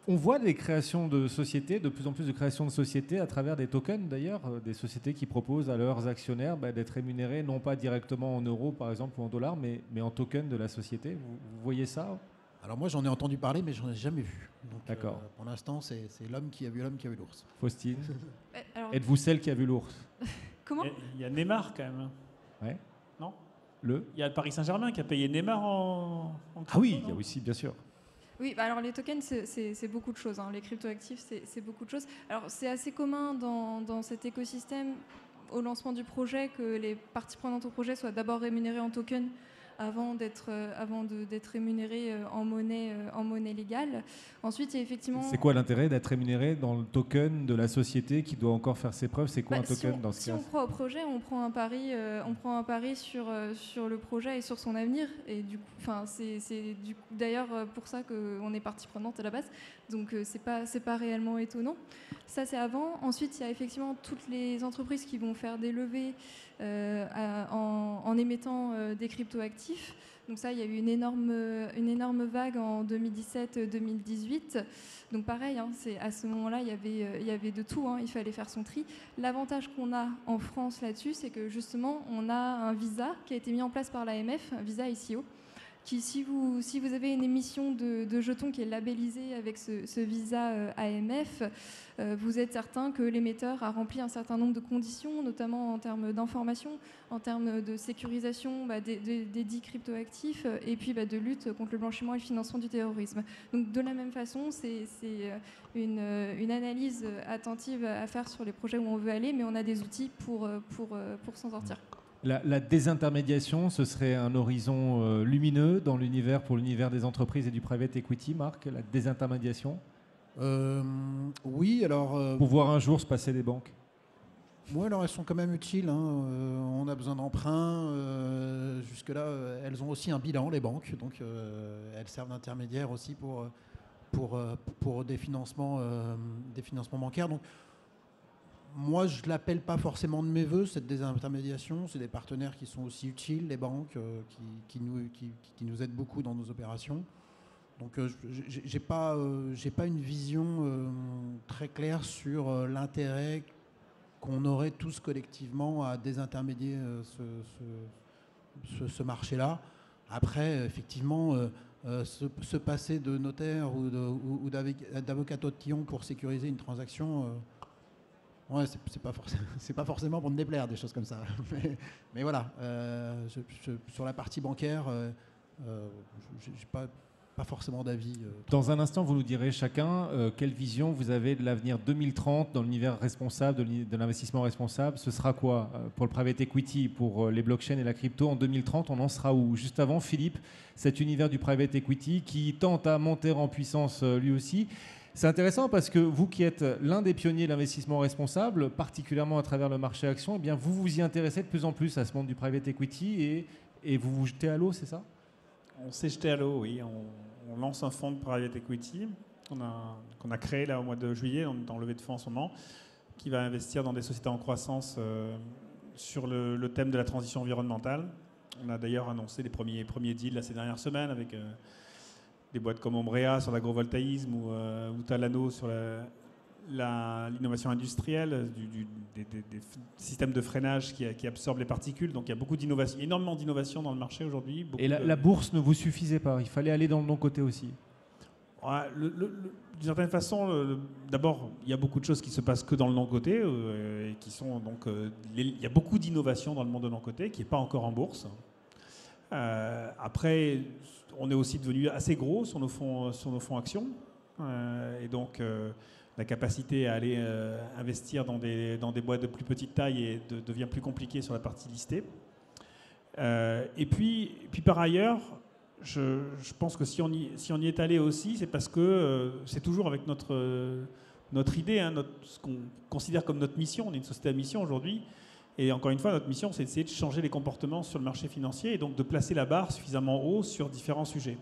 On voit des créations de sociétés, de plus en plus de créations de sociétés à travers des tokens d'ailleurs, des sociétés qui proposent à leurs actionnaires d'être rémunérés non pas directement en euros par exemple ou en dollars, mais en tokens de la société. Vous voyez ça? Alors moi j'en ai entendu parler mais j'en ai jamais vu. Donc, d'accord. Pour l'instant c'est l'homme qui a vu l'ours. Faustine, êtes-vous celle qui a vu l'ours? Comment? Il y a Neymar quand même. Ouais. Non? Il y a le Paris Saint-Germain qui a payé Neymar en ah oui, il y a aussi bien sûr. Oui, alors les tokens, c'est beaucoup de choses. Les cryptoactifs, c'est beaucoup de choses. Alors c'est assez commun dans cet écosystème, au lancement du projet, que les parties prenantes au projet soient d'abord rémunérées en tokens avant d'être rémunérées en monnaie légale. Ensuite, il y a effectivement... C'est quoi l'intérêt d'être rémunéré dans le token de la société qui doit encore faire ses preuves? C'est quoi un token dans ce cas? Si on croit au projet, on prend un pari sur le projet et sur son avenir. Et du coup, c'est d'ailleurs pour ça qu'on est partie prenante à la base. Donc c'est pas réellement étonnant. Ça c'est avant. Ensuite, il y a effectivement toutes les entreprises qui vont faire des levées en émettant des cryptoactifs. Donc ça, il y a eu une énorme vague en 2017-2018. Donc pareil, à ce moment-là, il y avait de tout. Il fallait faire son tri. L'avantage qu'on a en France là-dessus, c'est que justement, on a un visa qui a été mis en place par l'AMF, un visa ICO, qui, si vous avez une émission de jetons qui est labellisée avec ce visa AMF, vous êtes certain que l'émetteur a rempli un certain nombre de conditions, notamment en termes d'information, en termes de sécurisation des dits cryptoactifs, et puis de lutte contre le blanchiment et le financement du terrorisme. Donc de la même façon, c'est une analyse attentive à faire sur les projets où on veut aller, mais on a des outils pour s'en sortir. La désintermédiation, ce serait un horizon lumineux pour l'univers des entreprises et du private equity, Marc, la désintermédiation? Oui, alors... Pouvoir un jour se passer des banques? Oui, alors elles sont quand même utiles. On a besoin d'emprunts. Jusque-là, elles ont aussi un bilan, les banques. Donc elles servent d'intermédiaires aussi pour des financements bancaires. Donc, moi, je ne l'appelle pas forcément de mes voeux, cette désintermédiation. C'est des partenaires qui sont aussi utiles, les banques, qui nous aident beaucoup dans nos opérations. Donc, je n'ai pas une vision très claire sur l'intérêt qu'on aurait tous collectivement à désintermédier ce marché-là. Après, effectivement, se passer de notaire ou d'avocat totillon pour sécuriser une transaction... Ouais, c'est pas forcément pour me déplaire, des choses comme ça. Mais voilà, sur la partie bancaire, j'ai pas forcément d'avis. Dans un instant, vous nous direz chacun quelle vision vous avez de l'avenir 2030 dans l'univers responsable, de l'investissement responsable. Ce sera quoi pour le private equity, pour les blockchains et la crypto? En 2030, on en sera où? Juste avant, Philippe, cet univers du private equity qui tente à monter en puissance lui aussi. C'est intéressant parce que vous qui êtes l'un des pionniers de l'investissement responsable, particulièrement à travers le marché action, eh bien vous vous y intéressez de plus en plus à ce monde du private equity et vous vous jetez à l'eau, c'est ça? On s'est jeté à l'eau, oui. On lance un fonds de private equity qu'on a créé là au mois de juillet, on est en levée de fonds en ce moment, qui va investir dans des sociétés en croissance sur le thème de la transition environnementale. On a d'ailleurs annoncé les premiers deals là, ces dernières semaines avec des boîtes comme Ombrea sur l'agrovoltaïsme ou Talano sur l'innovation industrielle, des systèmes de freinage qui absorbent les particules. Donc il y a beaucoup d'innovation, énormément d'innovation dans le marché aujourd'hui. Et la bourse ne vous suffisait pas, il fallait aller dans le non-côté aussi. Ouais, d'une certaine façon, d'abord, il y a beaucoup de choses qui se passent que dans le non-côté, et qui sont donc, il y a beaucoup d'innovation dans le monde de non-côté qui n'est pas encore en bourse. Après, on est aussi devenu assez gros sur nos fonds actions, et donc la capacité à aller investir dans des boîtes de plus petite taille devient plus compliquée sur la partie listée. Et puis par ailleurs, je pense que si on y est allé aussi, c'est parce que c'est toujours avec notre idée, hein, ce qu'on considère comme notre mission. On est une société à mission aujourd'hui. Et encore une fois, notre mission, c'est d'essayer de changer les comportements sur le marché financier et donc de placer la barre suffisamment haut sur différents sujets.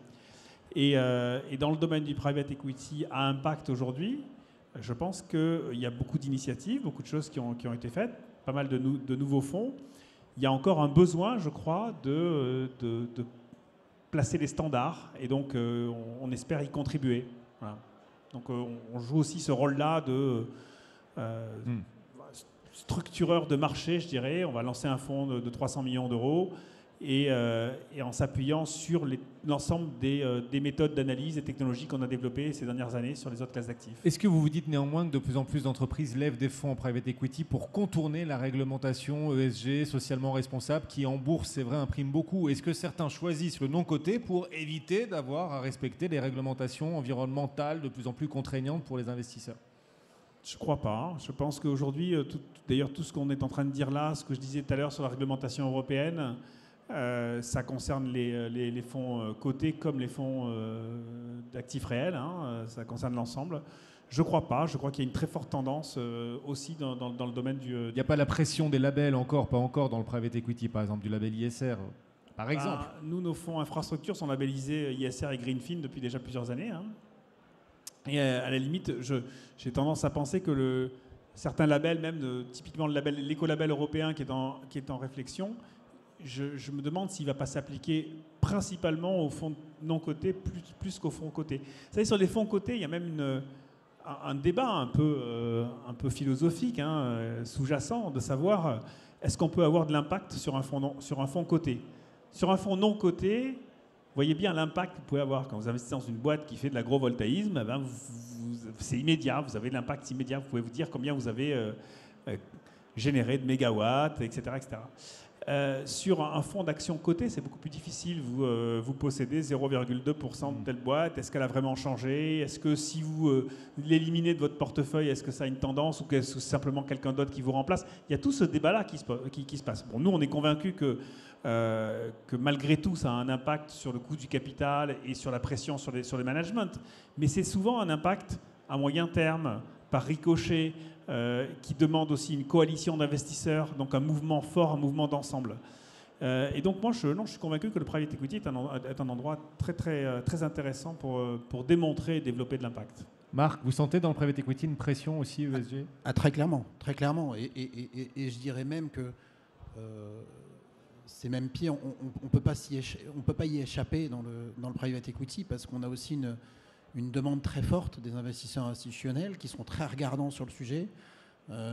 Et dans le domaine du private equity à impact aujourd'hui, je pense qu'il y a beaucoup d'initiatives, beaucoup de choses qui ont été faites, pas mal de nouveaux fonds. Il y a encore un besoin, je crois, de placer les standards, et donc on espère y contribuer. Voilà. Donc on joue aussi ce rôle-là de structureur de marché, je dirais. On va lancer un fonds de 300 millions d'euros, et en s'appuyant sur l'ensemble des méthodes d'analyse et technologies qu'on a développées ces dernières années sur les autres classes d'actifs. Est-ce que vous vous dites néanmoins que de plus en plus d'entreprises lèvent des fonds en private equity pour contourner la réglementation ESG, socialement responsable, qui en bourse, c'est vrai, imprime beaucoup? Est-ce que certains choisissent le non-côté pour éviter d'avoir à respecter les réglementations environnementales de plus en plus contraignantes pour les investisseurs? Je ne crois pas. Je pense qu'aujourd'hui, d'ailleurs tout ce qu'on est en train de dire là, ce que je disais tout à l'heure sur la réglementation européenne, ça concerne les fonds cotés comme les fonds d'actifs réels, hein, ça concerne l'ensemble. Je ne crois pas. Je crois qu'il y a une très forte tendance aussi dans le domaine du... Il n'y a pas la pression des labels pas encore dans le private equity, par exemple, du label ISR, par exemple. Nous, nos fonds infrastructures sont labellisés ISR et Greenfin depuis déjà plusieurs années. Hein. Et à la limite, j'ai tendance à penser que certains labels, même typiquement l'écolabel européen qui est en réflexion, je me demande s'il ne va pas s'appliquer principalement aux fonds non cotés plus qu'aux fonds cotés. Vous savez, sur les fonds cotés, il y a même un débat un peu philosophique, hein, sous-jacent, de savoir est-ce qu'on peut avoir de l'impact sur un fonds coté. Sur un fonds non coté, vous voyez bien l'impact que vous pouvez avoir. Quand vous investissez dans une boîte qui fait de l'agrovoltaïsme, c'est immédiat, vous avez l'impact immédiat, vous pouvez vous dire combien vous avez généré de mégawatts, etc. etc. Sur un fonds d'action coté, c'est beaucoup plus difficile. Vous possédez 0,2% de telle boîte. Est-ce qu'elle a vraiment changé? Est-ce que si vous l'éliminez de votre portefeuille, est-ce que ça a une tendance ou est-ce que c'est simplement quelqu'un d'autre qui vous remplace? Il y a tout ce débat-là qui se passe. Bon, nous, on est convaincus que malgré tout, ça a un impact sur le coût du capital et sur la pression sur les managements. Mais c'est souvent un impact à moyen terme, par ricochet, qui demande aussi une coalition d'investisseurs, donc un mouvement fort, un mouvement d'ensemble. Et donc moi, je suis convaincu que le private equity est un endroit très, très, très intéressant pour démontrer et développer de l'impact. Marc, vous sentez dans le private equity une pression aussi ESG? Très clairement, très clairement. Et je dirais même que c'est même pire, on peut pas y échapper dans le private equity parce qu'on a aussi une demande très forte des investisseurs institutionnels qui sont très regardants sur le sujet,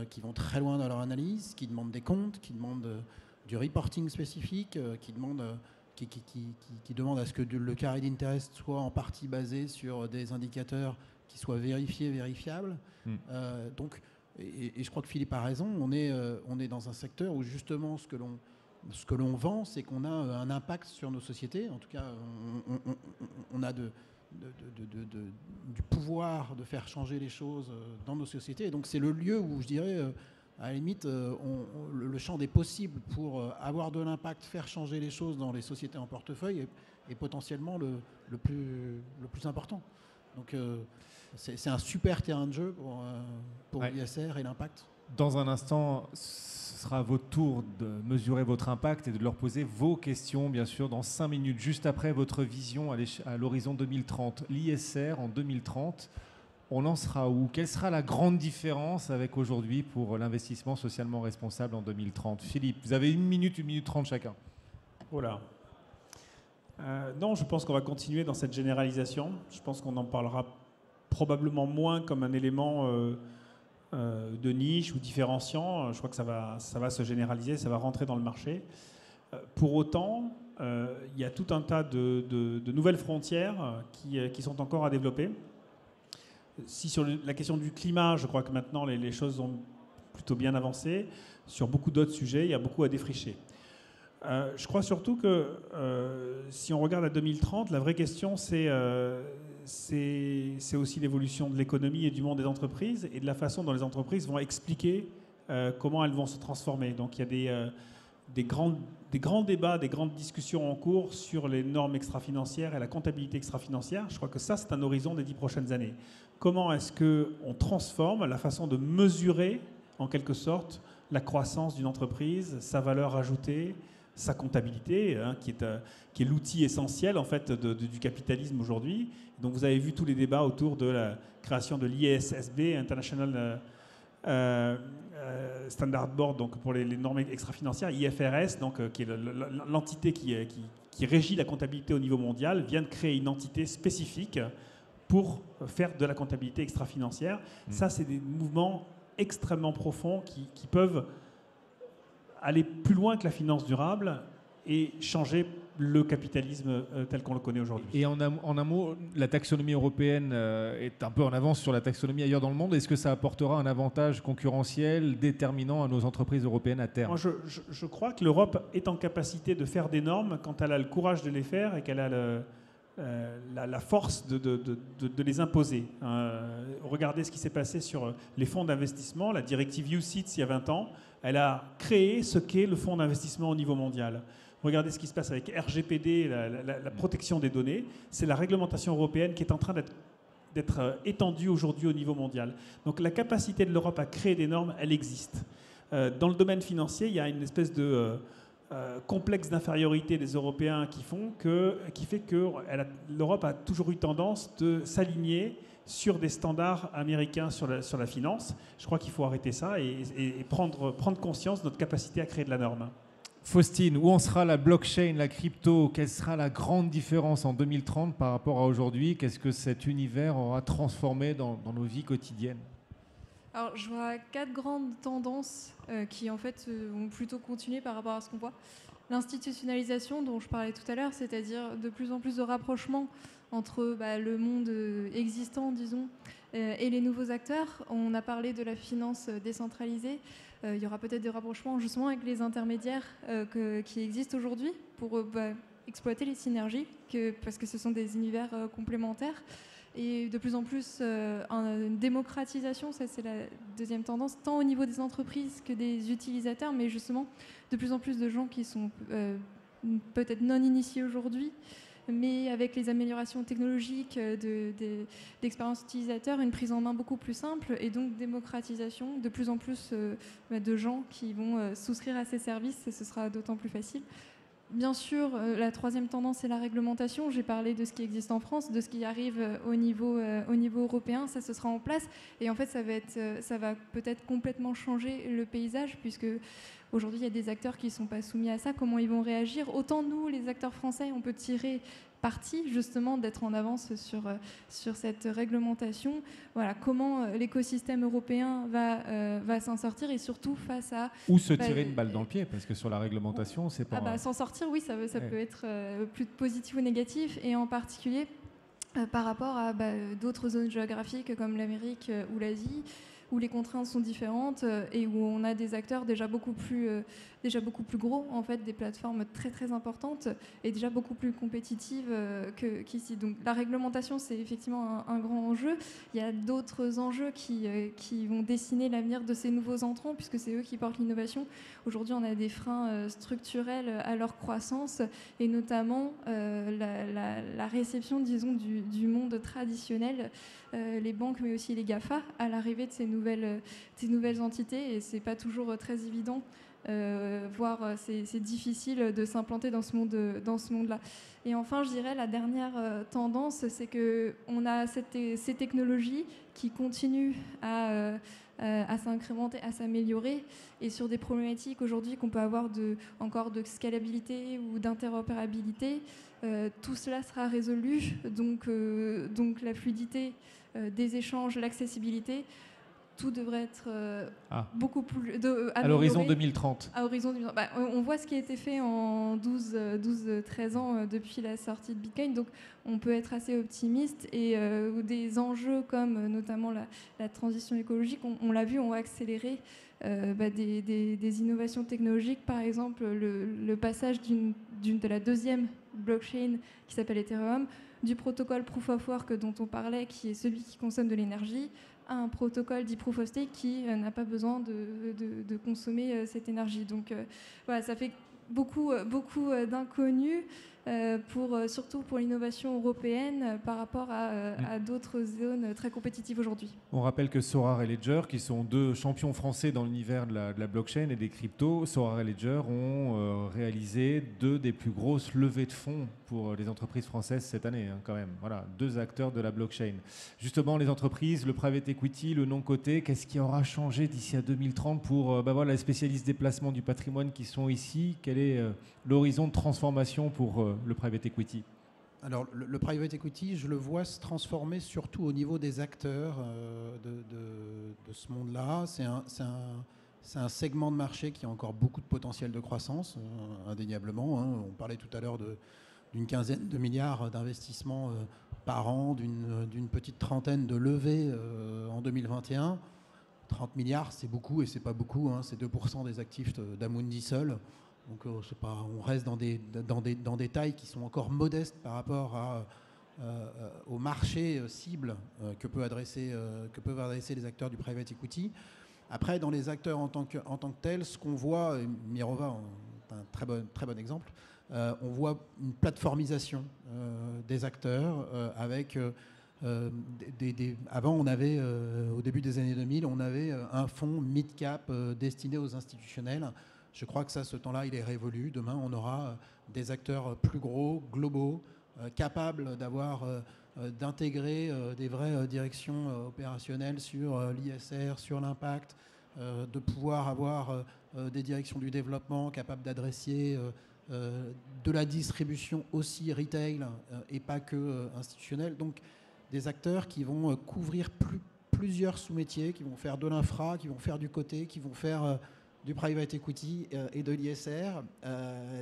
qui vont très loin dans leur analyse, qui demandent des comptes, qui demandent du reporting spécifique, qui demandent à ce que le carré d'intérêt soit en partie basé sur des indicateurs qui soient vérifiés, vérifiables. Donc, et je crois que Philippe a raison, on est dans un secteur où justement ce que l'on vend, c'est qu'on a un impact sur nos sociétés. En tout cas, on a du pouvoir de faire changer les choses dans nos sociétés. Et donc c'est le lieu où je dirais, à la limite, le champ des possibles pour avoir de l'impact, faire changer les choses dans les sociétés en portefeuille est potentiellement le plus important. Donc c'est un super terrain de jeu pour l'ISR et l'impact. Dans un instant, sera à votre tour de mesurer votre impact et de leur poser vos questions, bien sûr, dans 5 minutes, juste après votre vision à l'horizon 2030. L'ISR en 2030, on en sera où? Quelle sera la grande différence avec aujourd'hui pour l'investissement socialement responsable en 2030? Philippe, vous avez 1 minute 30 chacun. Voilà. Non, je pense qu'on va continuer dans cette généralisation. Je pense qu'on en parlera probablement moins comme un élément de niche ou différenciant. Je crois que ça va se généraliser, ça va rentrer dans le marché. Pour autant, il y a tout un tas de nouvelles frontières qui sont encore à développer. Si sur la question du climat, je crois que maintenant les choses ont plutôt bien avancé. Sur beaucoup d'autres sujets, il y a beaucoup à défricher. Je crois surtout que si on regarde à 2030, la vraie question, c'est aussi l'évolution de l'économie et du monde des entreprises et de la façon dont les entreprises vont expliquer comment elles vont se transformer. Donc il y a des grands débats, des grandes discussions en cours sur les normes extra-financières et la comptabilité extra-financière. Je crois que ça, c'est un horizon des 10 prochaines années. Comment est-ce qu'on transforme la façon de mesurer, en quelque sorte, la croissance d'une entreprise, sa valeur ajoutée, sa comptabilité, qui est l'outil essentiel en fait du capitalisme aujourd'hui. Donc vous avez vu tous les débats autour de la création de l'ISSB, International Standard Board, donc pour les normes extra-financières, IFRS, donc qui est l'entité qui régit la comptabilité au niveau mondial, vient de créer une entité spécifique pour faire de la comptabilité extra-financière. Ça, c'est des mouvements extrêmement profonds qui peuvent aller plus loin que la finance durable et changer le capitalisme tel qu'on le connaît aujourd'hui. Et en un mot, la taxonomie européenne est un peu en avance sur la taxonomie ailleurs dans le monde. Est-ce que ça apportera un avantage concurrentiel déterminant à nos entreprises européennes à terme? Moi, je crois que l'Europe est en capacité de faire des normes quand elle a le courage de les faire et qu'elle a la force de les imposer. Regardez ce qui s'est passé sur les fonds d'investissement. La directive UCITS, il y a 20 ans, elle a créé ce qu'est le fonds d'investissement au niveau mondial. Regardez ce qui se passe avec RGPD, la protection des données. C'est la réglementation européenne qui est en train d'être étendue aujourd'hui au niveau mondial. Donc la capacité de l'Europe à créer des normes, elle existe. Dans le domaine financier, il y a une espèce de complexe d'infériorité des Européens qui fait que l'Europe a toujours eu tendance de s'aligner sur des standards américains sur la finance. Je crois qu'il faut arrêter ça et prendre conscience de notre capacité à créer de la norme. Faustine, où en sera la blockchain, la crypto? Quelle sera la grande différence en 2030 par rapport à aujourd'hui? Qu'est-ce que cet univers aura transformé dans nos vies quotidiennes? Alors, je vois 4 grandes tendances qui, en fait, vont plutôt continuer par rapport à ce qu'on voit. L'institutionnalisation dont je parlais tout à l'heure, c'est-à-dire de plus en plus de rapprochement entre le monde existant, disons, et les nouveaux acteurs. On a parlé de la finance décentralisée. Il y aura peut-être des rapprochements justement avec les intermédiaires qui existent aujourd'hui pour exploiter les synergies, parce que ce sont des univers complémentaires. Et de plus en plus, une démocratisation, ça c'est la deuxième tendance, tant au niveau des entreprises que des utilisateurs, mais justement de plus en plus de gens qui sont peut-être non initiés aujourd'hui, mais avec les améliorations technologiques d'expérience utilisateur, une prise en main beaucoup plus simple et donc démocratisation, de plus en plus de gens qui vont souscrire à ces services et ce sera d'autant plus facile. Bien sûr, la troisième tendance, c'est la réglementation. J'ai parlé de ce qui existe en France, de ce qui arrive au niveau européen. Ça, ce sera en place. Et en fait, ça va peut-être complètement changer le paysage, puisque aujourd'hui, il y a des acteurs qui ne sont pas soumis à ça. Comment ils vont réagir? Autant nous, les acteurs français, on peut tirer parti justement d'être en avance sur cette réglementation. Voilà, comment l'écosystème européen va s'en sortir et surtout face à... Ou se tirer une balle dans le pied, parce que sur la réglementation, c'est pas... s'en sortir, oui, ça peut être plus positif ou négatif, et en particulier par rapport à d'autres zones géographiques comme l'Amérique ou l'Asie, où les contraintes sont différentes et où on a des acteurs déjà beaucoup plus gros, en fait, des plateformes très très importantes et déjà beaucoup plus compétitives qu'ici. Donc la réglementation, c'est effectivement un grand enjeu. Il y a d'autres enjeux qui vont dessiner l'avenir de ces nouveaux entrants, puisque c'est eux qui portent l'innovation. Aujourd'hui, on a des freins structurels à leur croissance, et notamment la réception, disons, du monde traditionnel, les banques, mais aussi les GAFA, à l'arrivée de ces nouvelles entités. Et c'est pas toujours très évident voire c'est difficile de s'implanter dans ce monde-là. Et enfin, je dirais la dernière tendance, c'est qu'on a ces technologies qui continuent à s'incrémenter, à s'améliorer, et sur des problématiques aujourd'hui qu'on peut avoir encore de scalabilité ou d'interopérabilité, tout cela sera résolu. Donc la fluidité des échanges, l'accessibilité, tout devrait être beaucoup plus à l'horizon 2030. À horizon 2030. On voit ce qui a été fait en 12-13 ans depuis la sortie de Bitcoin, donc on peut être assez optimiste, et des enjeux comme notamment la transition écologique, on l'a vu, ont accéléré des innovations technologiques. Par exemple, le passage de la deuxième blockchain qui s'appelle Ethereum, du protocole Proof of Work dont on parlait, qui est celui qui consomme de l'énergie, à un protocole dit Proof of Stake qui n'a pas besoin de consommer cette énergie. Donc voilà, ça fait beaucoup d'inconnus, surtout pour l'innovation européenne par rapport à d'autres zones très compétitives aujourd'hui. On rappelle que Sorare et Ledger, qui sont deux champions français dans l'univers de la blockchain et des cryptos, Sorare et Ledger ont réalisé 2 des plus grosses levées de fonds pour les entreprises françaises cette année, quand même. Voilà, 2 acteurs de la blockchain. Justement, les entreprises, le private equity, le non-coté, qu'est-ce qui aura changé d'ici à 2030 pour les spécialistes des placements du patrimoine qui sont ici? Quel est l'horizon de transformation pour le private equity? Alors, le private equity, je le vois se transformer surtout au niveau des acteurs de ce monde-là. C'est un segment de marché qui a encore beaucoup de potentiel de croissance, indéniablement. On parlait tout à l'heure d'une quinzaine de milliards d'investissements par an, d'une petite trentaine de levées en 2021. 30 milliards, c'est beaucoup et c'est pas beaucoup. C'est 2% des actifs d'Amundi seul. Donc on reste dans des tailles qui sont encore modestes par rapport au marché cible que peuvent adresser les acteurs du private equity. Après, dans les acteurs en tant que tels, ce qu'on voit, Mirova est un très bon exemple, on voit une plateformisation des acteurs avec... avant, on avait, au début des années 2000, on avait un fonds mid-cap destiné aux institutionnels. Je crois que ce temps-là, il est révolu. Demain, on aura des acteurs plus gros, globaux, capables d'intégrer des vraies directions opérationnelles sur l'ISR, sur l'impact, de pouvoir avoir des directions du développement capables d'adresser de la distribution aussi retail et pas que institutionnelle. Donc, des acteurs qui vont couvrir plusieurs sous-métiers, qui vont faire de l'infra, qui vont faire du côté, qui vont faire du private equity et de l'ISR,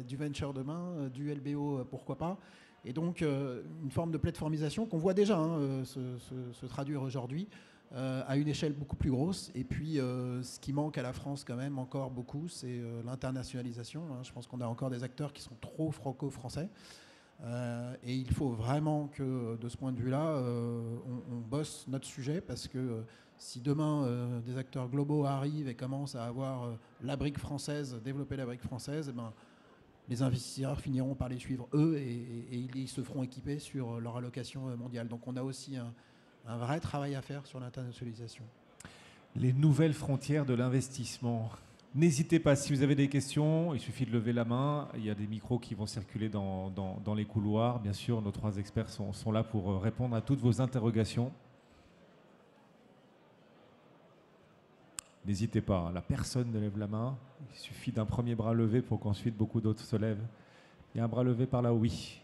du venture demain, du LBO, pourquoi pas. Et donc, une forme de plateformisation qu'on voit déjà se traduire aujourd'hui à une échelle beaucoup plus grosse. Et puis, ce qui manque à la France quand même encore beaucoup, c'est l'internationalisation. Je pense qu'on a encore des acteurs qui sont trop franco-français. Et il faut vraiment que, de ce point de vue-là, on bosse notre sujet, parce que si demain des acteurs globaux arrivent et commencent à avoir la brique française, développer la brique française, les investisseurs finiront par les suivre eux et ils se feront équiper sur leur allocation mondiale. Donc on a aussi un vrai travail à faire sur l'internationalisation. Les nouvelles frontières de l'investissement. N'hésitez pas, si vous avez des questions, il suffit de lever la main. Il y a des micros qui vont circuler dans les couloirs. Bien sûr, nos 3 experts sont là pour répondre à toutes vos interrogations. N'hésitez pas, la personne ne lève la main. Il suffit d'un premier bras levé pour qu'ensuite beaucoup d'autres se lèvent. Il y a un bras levé par là, oui.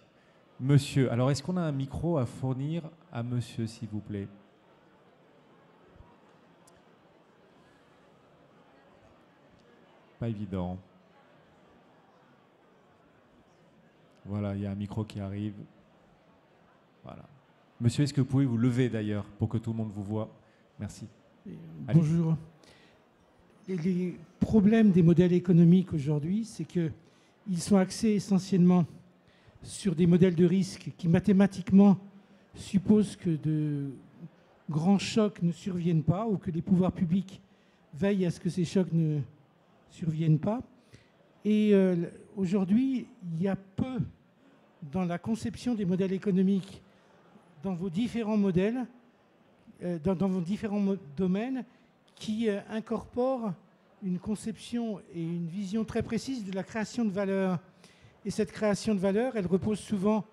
Monsieur, alors est-ce qu'on a un micro à fournir à monsieur, s'il vous plaît? Pas évident. Voilà, il y a un micro qui arrive. Voilà. Monsieur, est-ce que vous pouvez vous lever d'ailleurs pour que tout le monde vous voit? Merci. Bonjour. Les problèmes des modèles économiques aujourd'hui, c'est qu'ils sont axés essentiellement sur des modèles de risque qui mathématiquement supposent que de grands chocs ne surviennent pas, ou que les pouvoirs publics veillent à ce que ces chocs ne surviennent pas. Et aujourd'hui, il y a peu dans la conception des modèles économiques, dans vos différents modèles, dans vos différents domaines, qui incorporent une conception et une vision très précise de la création de valeur. Et cette création de valeur, elle repose souvent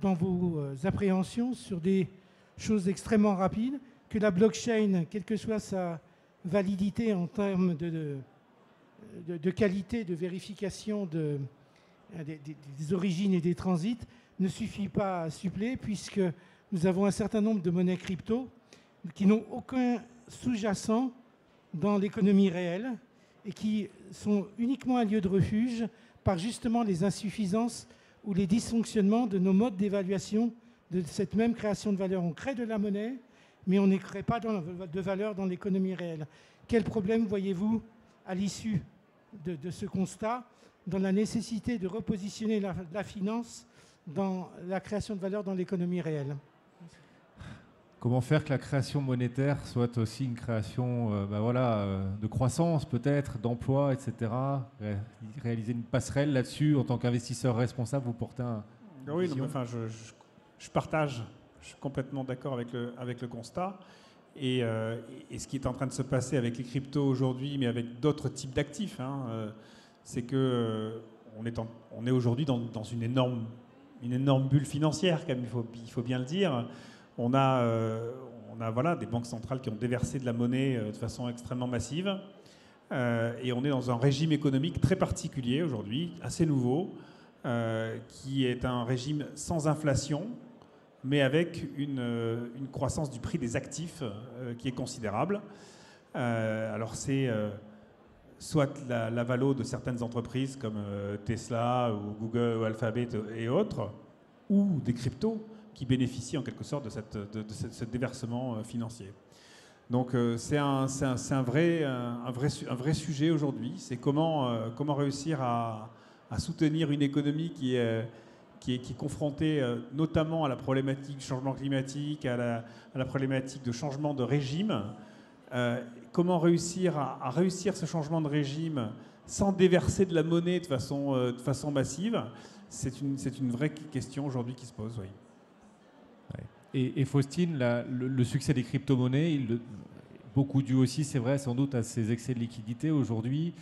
dans vos appréhensions sur des choses extrêmement rapides, que la blockchain, quelle que soit sa validité en termes de qualité de vérification des origines et des transits, ne suffit pas à suppléer, puisque nous avons un certain nombre de monnaies crypto qui n'ont aucun sous-jacent dans l'économie réelle et qui sont uniquement un lieu de refuge par justement les insuffisances ou les dysfonctionnements de nos modes d'évaluation de cette même création de valeur. On crée de la monnaie, mais on ne crée pas de valeur dans l'économie réelle. Quel problème voyez-vous à l'issue de ce constat dans la nécessité de repositionner la finance dans la création de valeur dans l'économie réelle? Comment faire que la création monétaire soit aussi une création de croissance peut-être, d'emploi, etc. Réaliser une passerelle là-dessus en tant qu'investisseur responsable, vous portez un... Oui, je partage, je suis complètement d'accord avec le constat. Et ce qui est en train de se passer avec les cryptos aujourd'hui, mais avec d'autres types d'actifs, c'est qu'on est aujourd'hui dans une énorme bulle financière, quand même, il faut bien le dire. On a des banques centrales qui ont déversé de la monnaie de façon extrêmement massive. Et on est dans un régime économique très particulier aujourd'hui, assez nouveau, qui est un régime sans inflation, mais avec une croissance du prix des actifs qui est considérable. Alors c'est soit la valo de certaines entreprises comme Tesla ou Google ou Alphabet et autres, ou des cryptos qui bénéficient en quelque sorte de ce déversement financier. Donc c'est un vrai sujet aujourd'hui. C'est comment réussir à soutenir une économie qui est confrontée notamment à la problématique du changement climatique, à la problématique de changement de régime. Comment réussir à réussir ce changement de régime sans déverser de la monnaie de façon massive? C'est une vraie question aujourd'hui qui se pose, oui. Et Faustine, le succès des crypto-monnaies, beaucoup dû aussi, c'est vrai, sans doute à ces excès de liquidité aujourd'hui.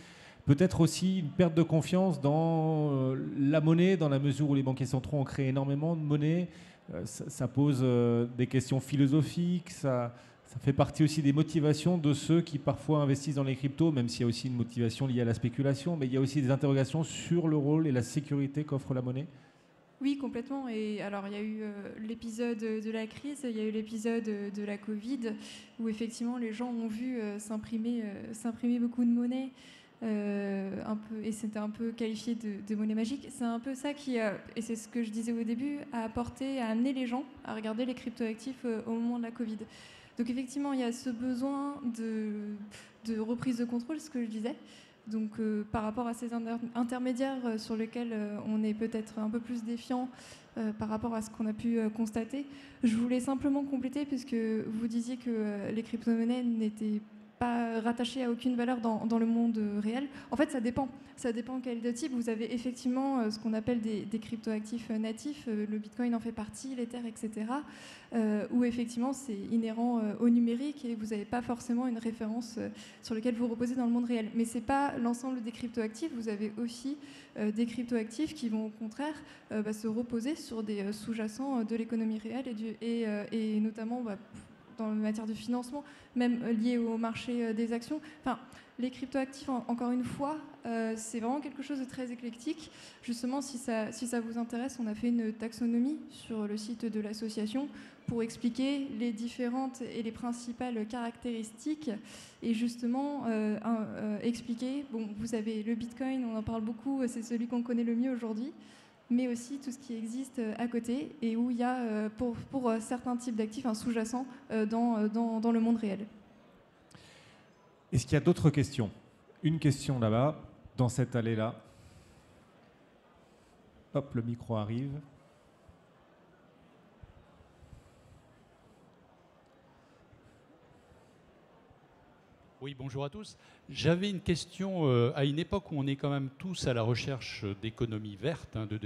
Peut-être aussi une perte de confiance dans la monnaie, dans la mesure où les banquiers centraux ont créé énormément de monnaie. Ça pose des questions philosophiques, ça fait partie aussi des motivations de ceux qui parfois investissent dans les cryptos, même s'il y a aussi une motivation liée à la spéculation, mais il y a aussi des interrogations sur le rôle et la sécurité qu'offre la monnaie. Oui, complètement. Et alors, il y a eu l'épisode de la crise, il y a eu l'épisode de la Covid, où effectivement les gens ont vu s'imprimer beaucoup de monnaie, et c'était un peu qualifié de monnaie magique. C'est un peu ça qui, et c'est ce que je disais au début, a amené les gens à regarder les cryptoactifs au moment de la Covid. Donc effectivement, il y a ce besoin de reprise de contrôle, ce que je disais. Donc par rapport à ces intermédiaires sur lesquels on est peut-être un peu plus défiant par rapport à ce qu'on a pu constater, je voulais simplement compléter, puisque vous disiez que les crypto-monnaies n'étaient pas rattachées à aucune valeur dans le monde réel. En fait, ça dépend. Ça dépend quel type. Vous avez effectivement ce qu'on appelle des cryptoactifs natifs. Le Bitcoin en fait partie, l'Ether, etc. Où effectivement c'est inhérent au numérique et vous n'avez pas forcément une référence sur laquelle vous reposez dans le monde réel. Mais ce n'est pas l'ensemble des cryptoactifs. Vous avez aussi des cryptoactifs qui vont au contraire se reposer sur des sous-jacents de l'économie réelle et notamment dans la matière de financement, même lié au marché des actions. Enfin, les cryptoactifs, encore une fois, c'est vraiment quelque chose de très éclectique. Justement, si ça vous intéresse, on a fait une taxonomie sur le site de l'association pour expliquer les différentes et les principales caractéristiques et justement expliquer, vous avez le Bitcoin, on en parle beaucoup, c'est celui qu'on connaît le mieux aujourd'hui, mais aussi tout ce qui existe à côté et où il y a, pour certains types d'actifs, un sous-jacent dans le monde réel. Est-ce qu'il y a d'autres questions? Une question là-bas, dans cette allée-là. Hop, le micro arrive. Oui, bonjour à tous. J'avais une question à une époque où on est quand même tous à la recherche d'économie verte, de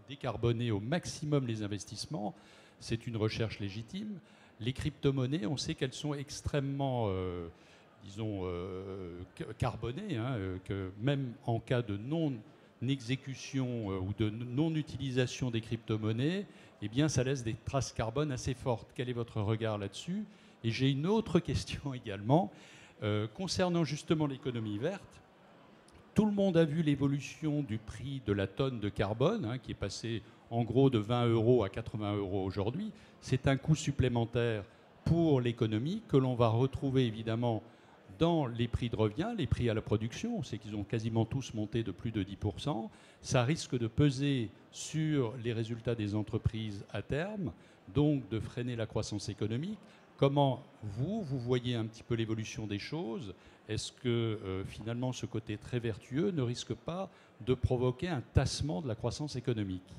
décarboner au maximum les investissements. C'est une recherche légitime. Les crypto-monnaies, on sait qu'elles sont extrêmement disons, carbonée, hein, que même en cas de non-exécution ou de non-utilisation des crypto-monnaies, eh bien, ça laisse des traces carbone assez fortes. Quel est votre regard là-dessus? Et j'ai une autre question également, concernant justement l'économie verte. Tout le monde a vu l'évolution du prix de la tonne de carbone, hein, qui est passé en gros de 20 € à 80 € aujourd'hui. C'est un coût supplémentaire pour l'économie que l'on va retrouver évidemment dans les prix de revient, les prix à la production. On sait qu'ils ont quasiment tous monté de plus de 10%. Ça risque de peser sur les résultats des entreprises à terme, donc de freiner la croissance économique. Comment vous voyez un petit peu l'évolution des choses? Est-ce que finalement ce côté très vertueux ne risque pas de provoquer un tassement de la croissance économique?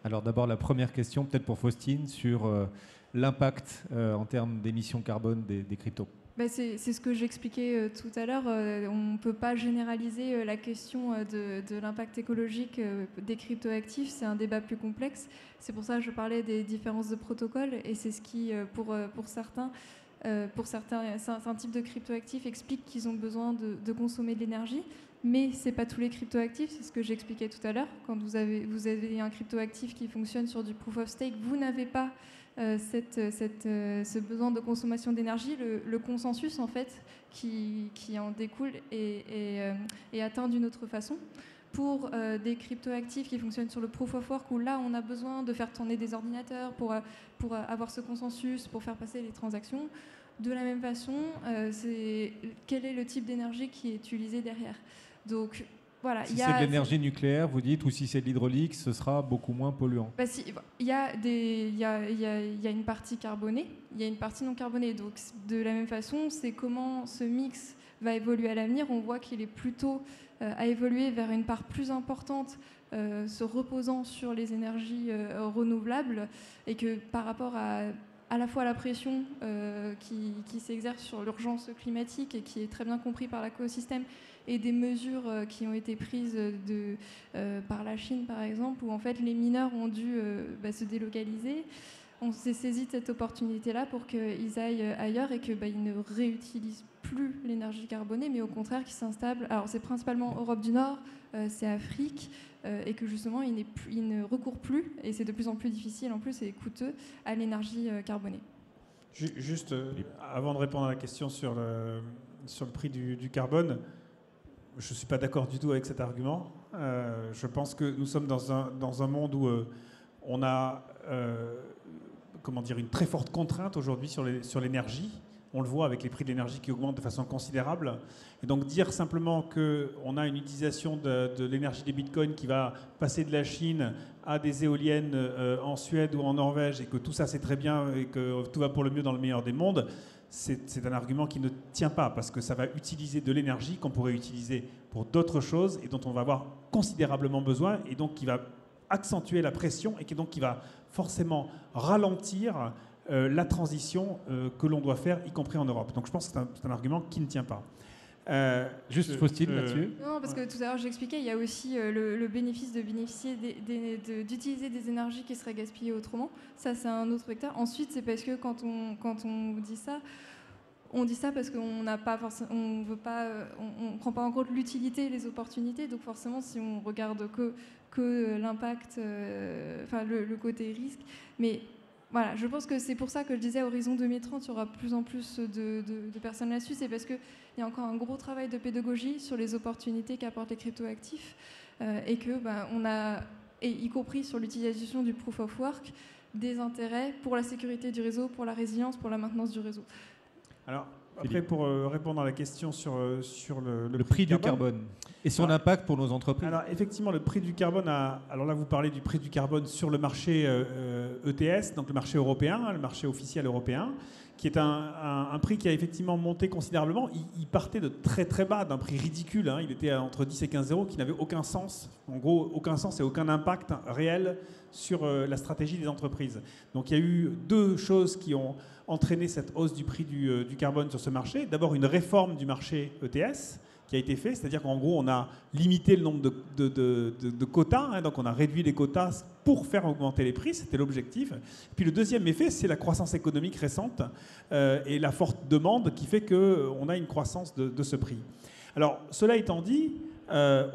Alors d'abord la première question, peut-être pour Faustine, sur l'impact en termes d'émissions carbone des cryptos. C'est ce que j'expliquais tout à l'heure. On ne peut pas généraliser la question de l'impact écologique des cryptoactifs. C'est un débat plus complexe. C'est pour ça que je parlais des différences de protocoles. Et c'est ce qui, pour certains types de cryptoactifs, explique qu'ils ont besoin de consommer de l'énergie. Mais ce n'est pas tous les cryptoactifs. C'est ce que j'expliquais tout à l'heure. Quand vous avez un cryptoactif qui fonctionne sur du proof of stake, vous n'avez pas ce besoin de consommation d'énergie. Le consensus en fait qui en découle est atteint d'une autre façon. Pour des cryptoactifs qui fonctionnent sur le proof of work, où là on a besoin de faire tourner des ordinateurs pour avoir ce consensus, pour faire passer les transactions, de la même façon, quel est le type d'énergie qui est utilisé derrière. Donc voilà, si c'est de l'énergie nucléaire, vous dites, ou si c'est de l'hydraulique, ce sera beaucoup moins polluant. Il y a une partie carbonée, il y a une partie non carbonée. Donc de la même façon, c'est comment ce mix va évoluer à l'avenir. On voit qu'il est plutôt à évoluer vers une part plus importante, se reposant sur les énergies renouvelables, et que par rapport à la fois la pression qui s'exerce sur l'urgence climatique et qui est très bien compris par l'écosystème, et des mesures qui ont été prises par la Chine, par exemple, où en fait les mineurs ont dû se délocaliser. On s'est saisi de cette opportunité-là pour qu'ils aillent ailleurs et qu'ils ne réutilisent plus l'énergie carbonée, mais au contraire qu'ils s'installent. Alors c'est principalement Europe du Nord, c'est Afrique, et que justement ils ne recourent plus, et c'est de plus en plus difficile en plus et coûteux, à l'énergie carbonée. Juste avant de répondre à la question sur le prix du carbone, je ne suis pas d'accord du tout avec cet argument. Je pense que nous sommes dans un monde où on a une très forte contrainte aujourd'hui sur l'énergie. On le voit avec les prix de l'énergie qui augmentent de façon considérable. Et donc dire simplement qu'on a une utilisation de l'énergie des bitcoins qui va passer de la Chine à des éoliennes en Suède ou en Norvège, et que tout ça c'est très bien et que tout va pour le mieux dans le meilleur des mondes, c'est un argument qui ne tient pas, parce que ça va utiliser de l'énergie qu'on pourrait utiliser pour d'autres choses et dont on va avoir considérablement besoin, et donc qui va accentuer la pression et qui va forcément ralentir la transition que l'on doit faire, y compris en Europe. Donc je pense que c'est un argument qui ne tient pas. Juste faut-il là-dessus? Non, parce que tout à l'heure j'expliquais, il y a aussi le bénéfice de bénéficier d'utiliser des énergies qui seraient gaspillées autrement. Ça, c'est un autre vecteur. Ensuite, c'est parce que quand on dit ça, on dit ça parce qu'on n'a pas on prend pas en compte l'utilité et les opportunités. Donc forcément, si on regarde que l'impact, le côté risque, mais voilà, je pense que c'est pour ça que je disais, à horizon 2030, il y aura de plus en plus de personnes là-dessus. C'est parce qu'il y a encore un gros travail de pédagogie sur les opportunités qu'apportent les cryptoactifs, et que on a, et y compris sur l'utilisation du proof of work, des intérêts pour la sécurité du réseau, pour la résilience, pour la maintenance du réseau. Alors, après, pour répondre à la question sur le prix du carbone et son impact pour nos entreprises. Alors, effectivement, le prix du carbone alors là, vous parlez du prix du carbone sur le marché ETS, donc le marché européen, le marché officiel européen, qui est un prix qui a effectivement monté considérablement. Il partait de très très bas, d'un prix ridicule. Il était entre 10 et 15 euros, qui n'avait aucun sens. En gros, aucun sens et aucun impact réel sur la stratégie des entreprises. Donc il y a eu deux choses qui ont entraîné cette hausse du prix du carbone sur ce marché. D'abord, une réforme du marché ETS, qui a été fait, c'est-à-dire qu'en gros, on a limité le nombre de quotas, hein, donc on a réduit les quotas pour faire augmenter les prix, c'était l'objectif. Puis le deuxième effet, c'est la croissance économique récente et la forte demande qui fait qu'on a une croissance de ce prix. Alors, cela étant dit,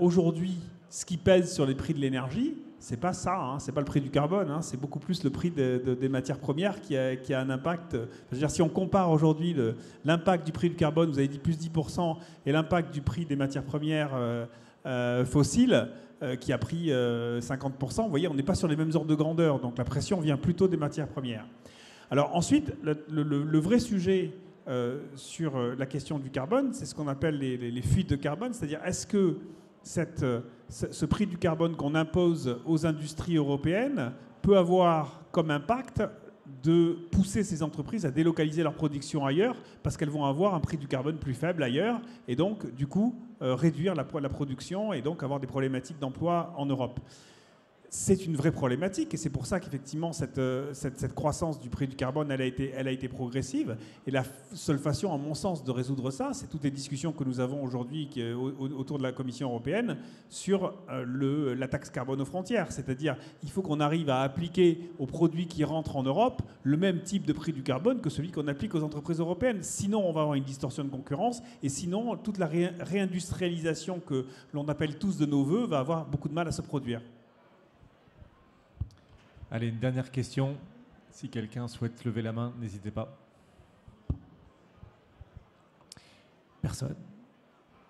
aujourd'hui, ce qui pèse sur les prix de l'énergie, c'est pas ça, hein, c'est pas le prix du carbone, hein, c'est beaucoup plus le prix des matières premières qui a un impact. Je veux dire, si on compare aujourd'hui l'impact du prix du carbone, vous avez dit plus 10%, et l'impact du prix des matières premières fossiles, qui a pris 50%, vous voyez, on n'est pas sur les mêmes ordres de grandeur, donc la pression vient plutôt des matières premières. Alors ensuite, le vrai sujet sur la question du carbone, c'est ce qu'on appelle les fuites de carbone, c'est-à-dire est-ce que ce prix du carbone qu'on impose aux industries européennes peut avoir comme impact de pousser ces entreprises à délocaliser leur production ailleurs parce qu'elles vont avoir un prix du carbone plus faible ailleurs et donc du coup réduire la production et donc avoir des problématiques d'emploi en Europe. C'est une vraie problématique et c'est pour ça qu'effectivement cette croissance du prix du carbone, elle a été progressive. Et la seule façon, à mon sens, de résoudre ça, c'est toutes les discussions que nous avons aujourd'hui autour de la Commission européenne sur la taxe carbone aux frontières. C'est-à-dire il faut qu'on arrive à appliquer aux produits qui rentrent en Europe le même type de prix du carbone que celui qu'on applique aux entreprises européennes. Sinon, on va avoir une distorsion de concurrence et sinon, toute la réindustrialisation que l'on appelle tous de nos voeux va avoir beaucoup de mal à se produire. Allez, une dernière question. Si quelqu'un souhaite lever la main, n'hésitez pas. Personne.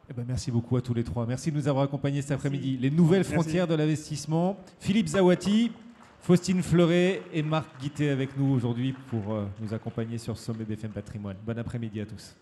Eh ben, merci beaucoup à tous les trois. Merci de nous avoir accompagnés cet après-midi. Les nouvelles frontières de l'investissement. Philippe Zawati, Faustine Fleuret et Marc Guittet avec nous aujourd'hui pour nous accompagner sur ce sommet BFM Patrimoine. Bon après-midi à tous.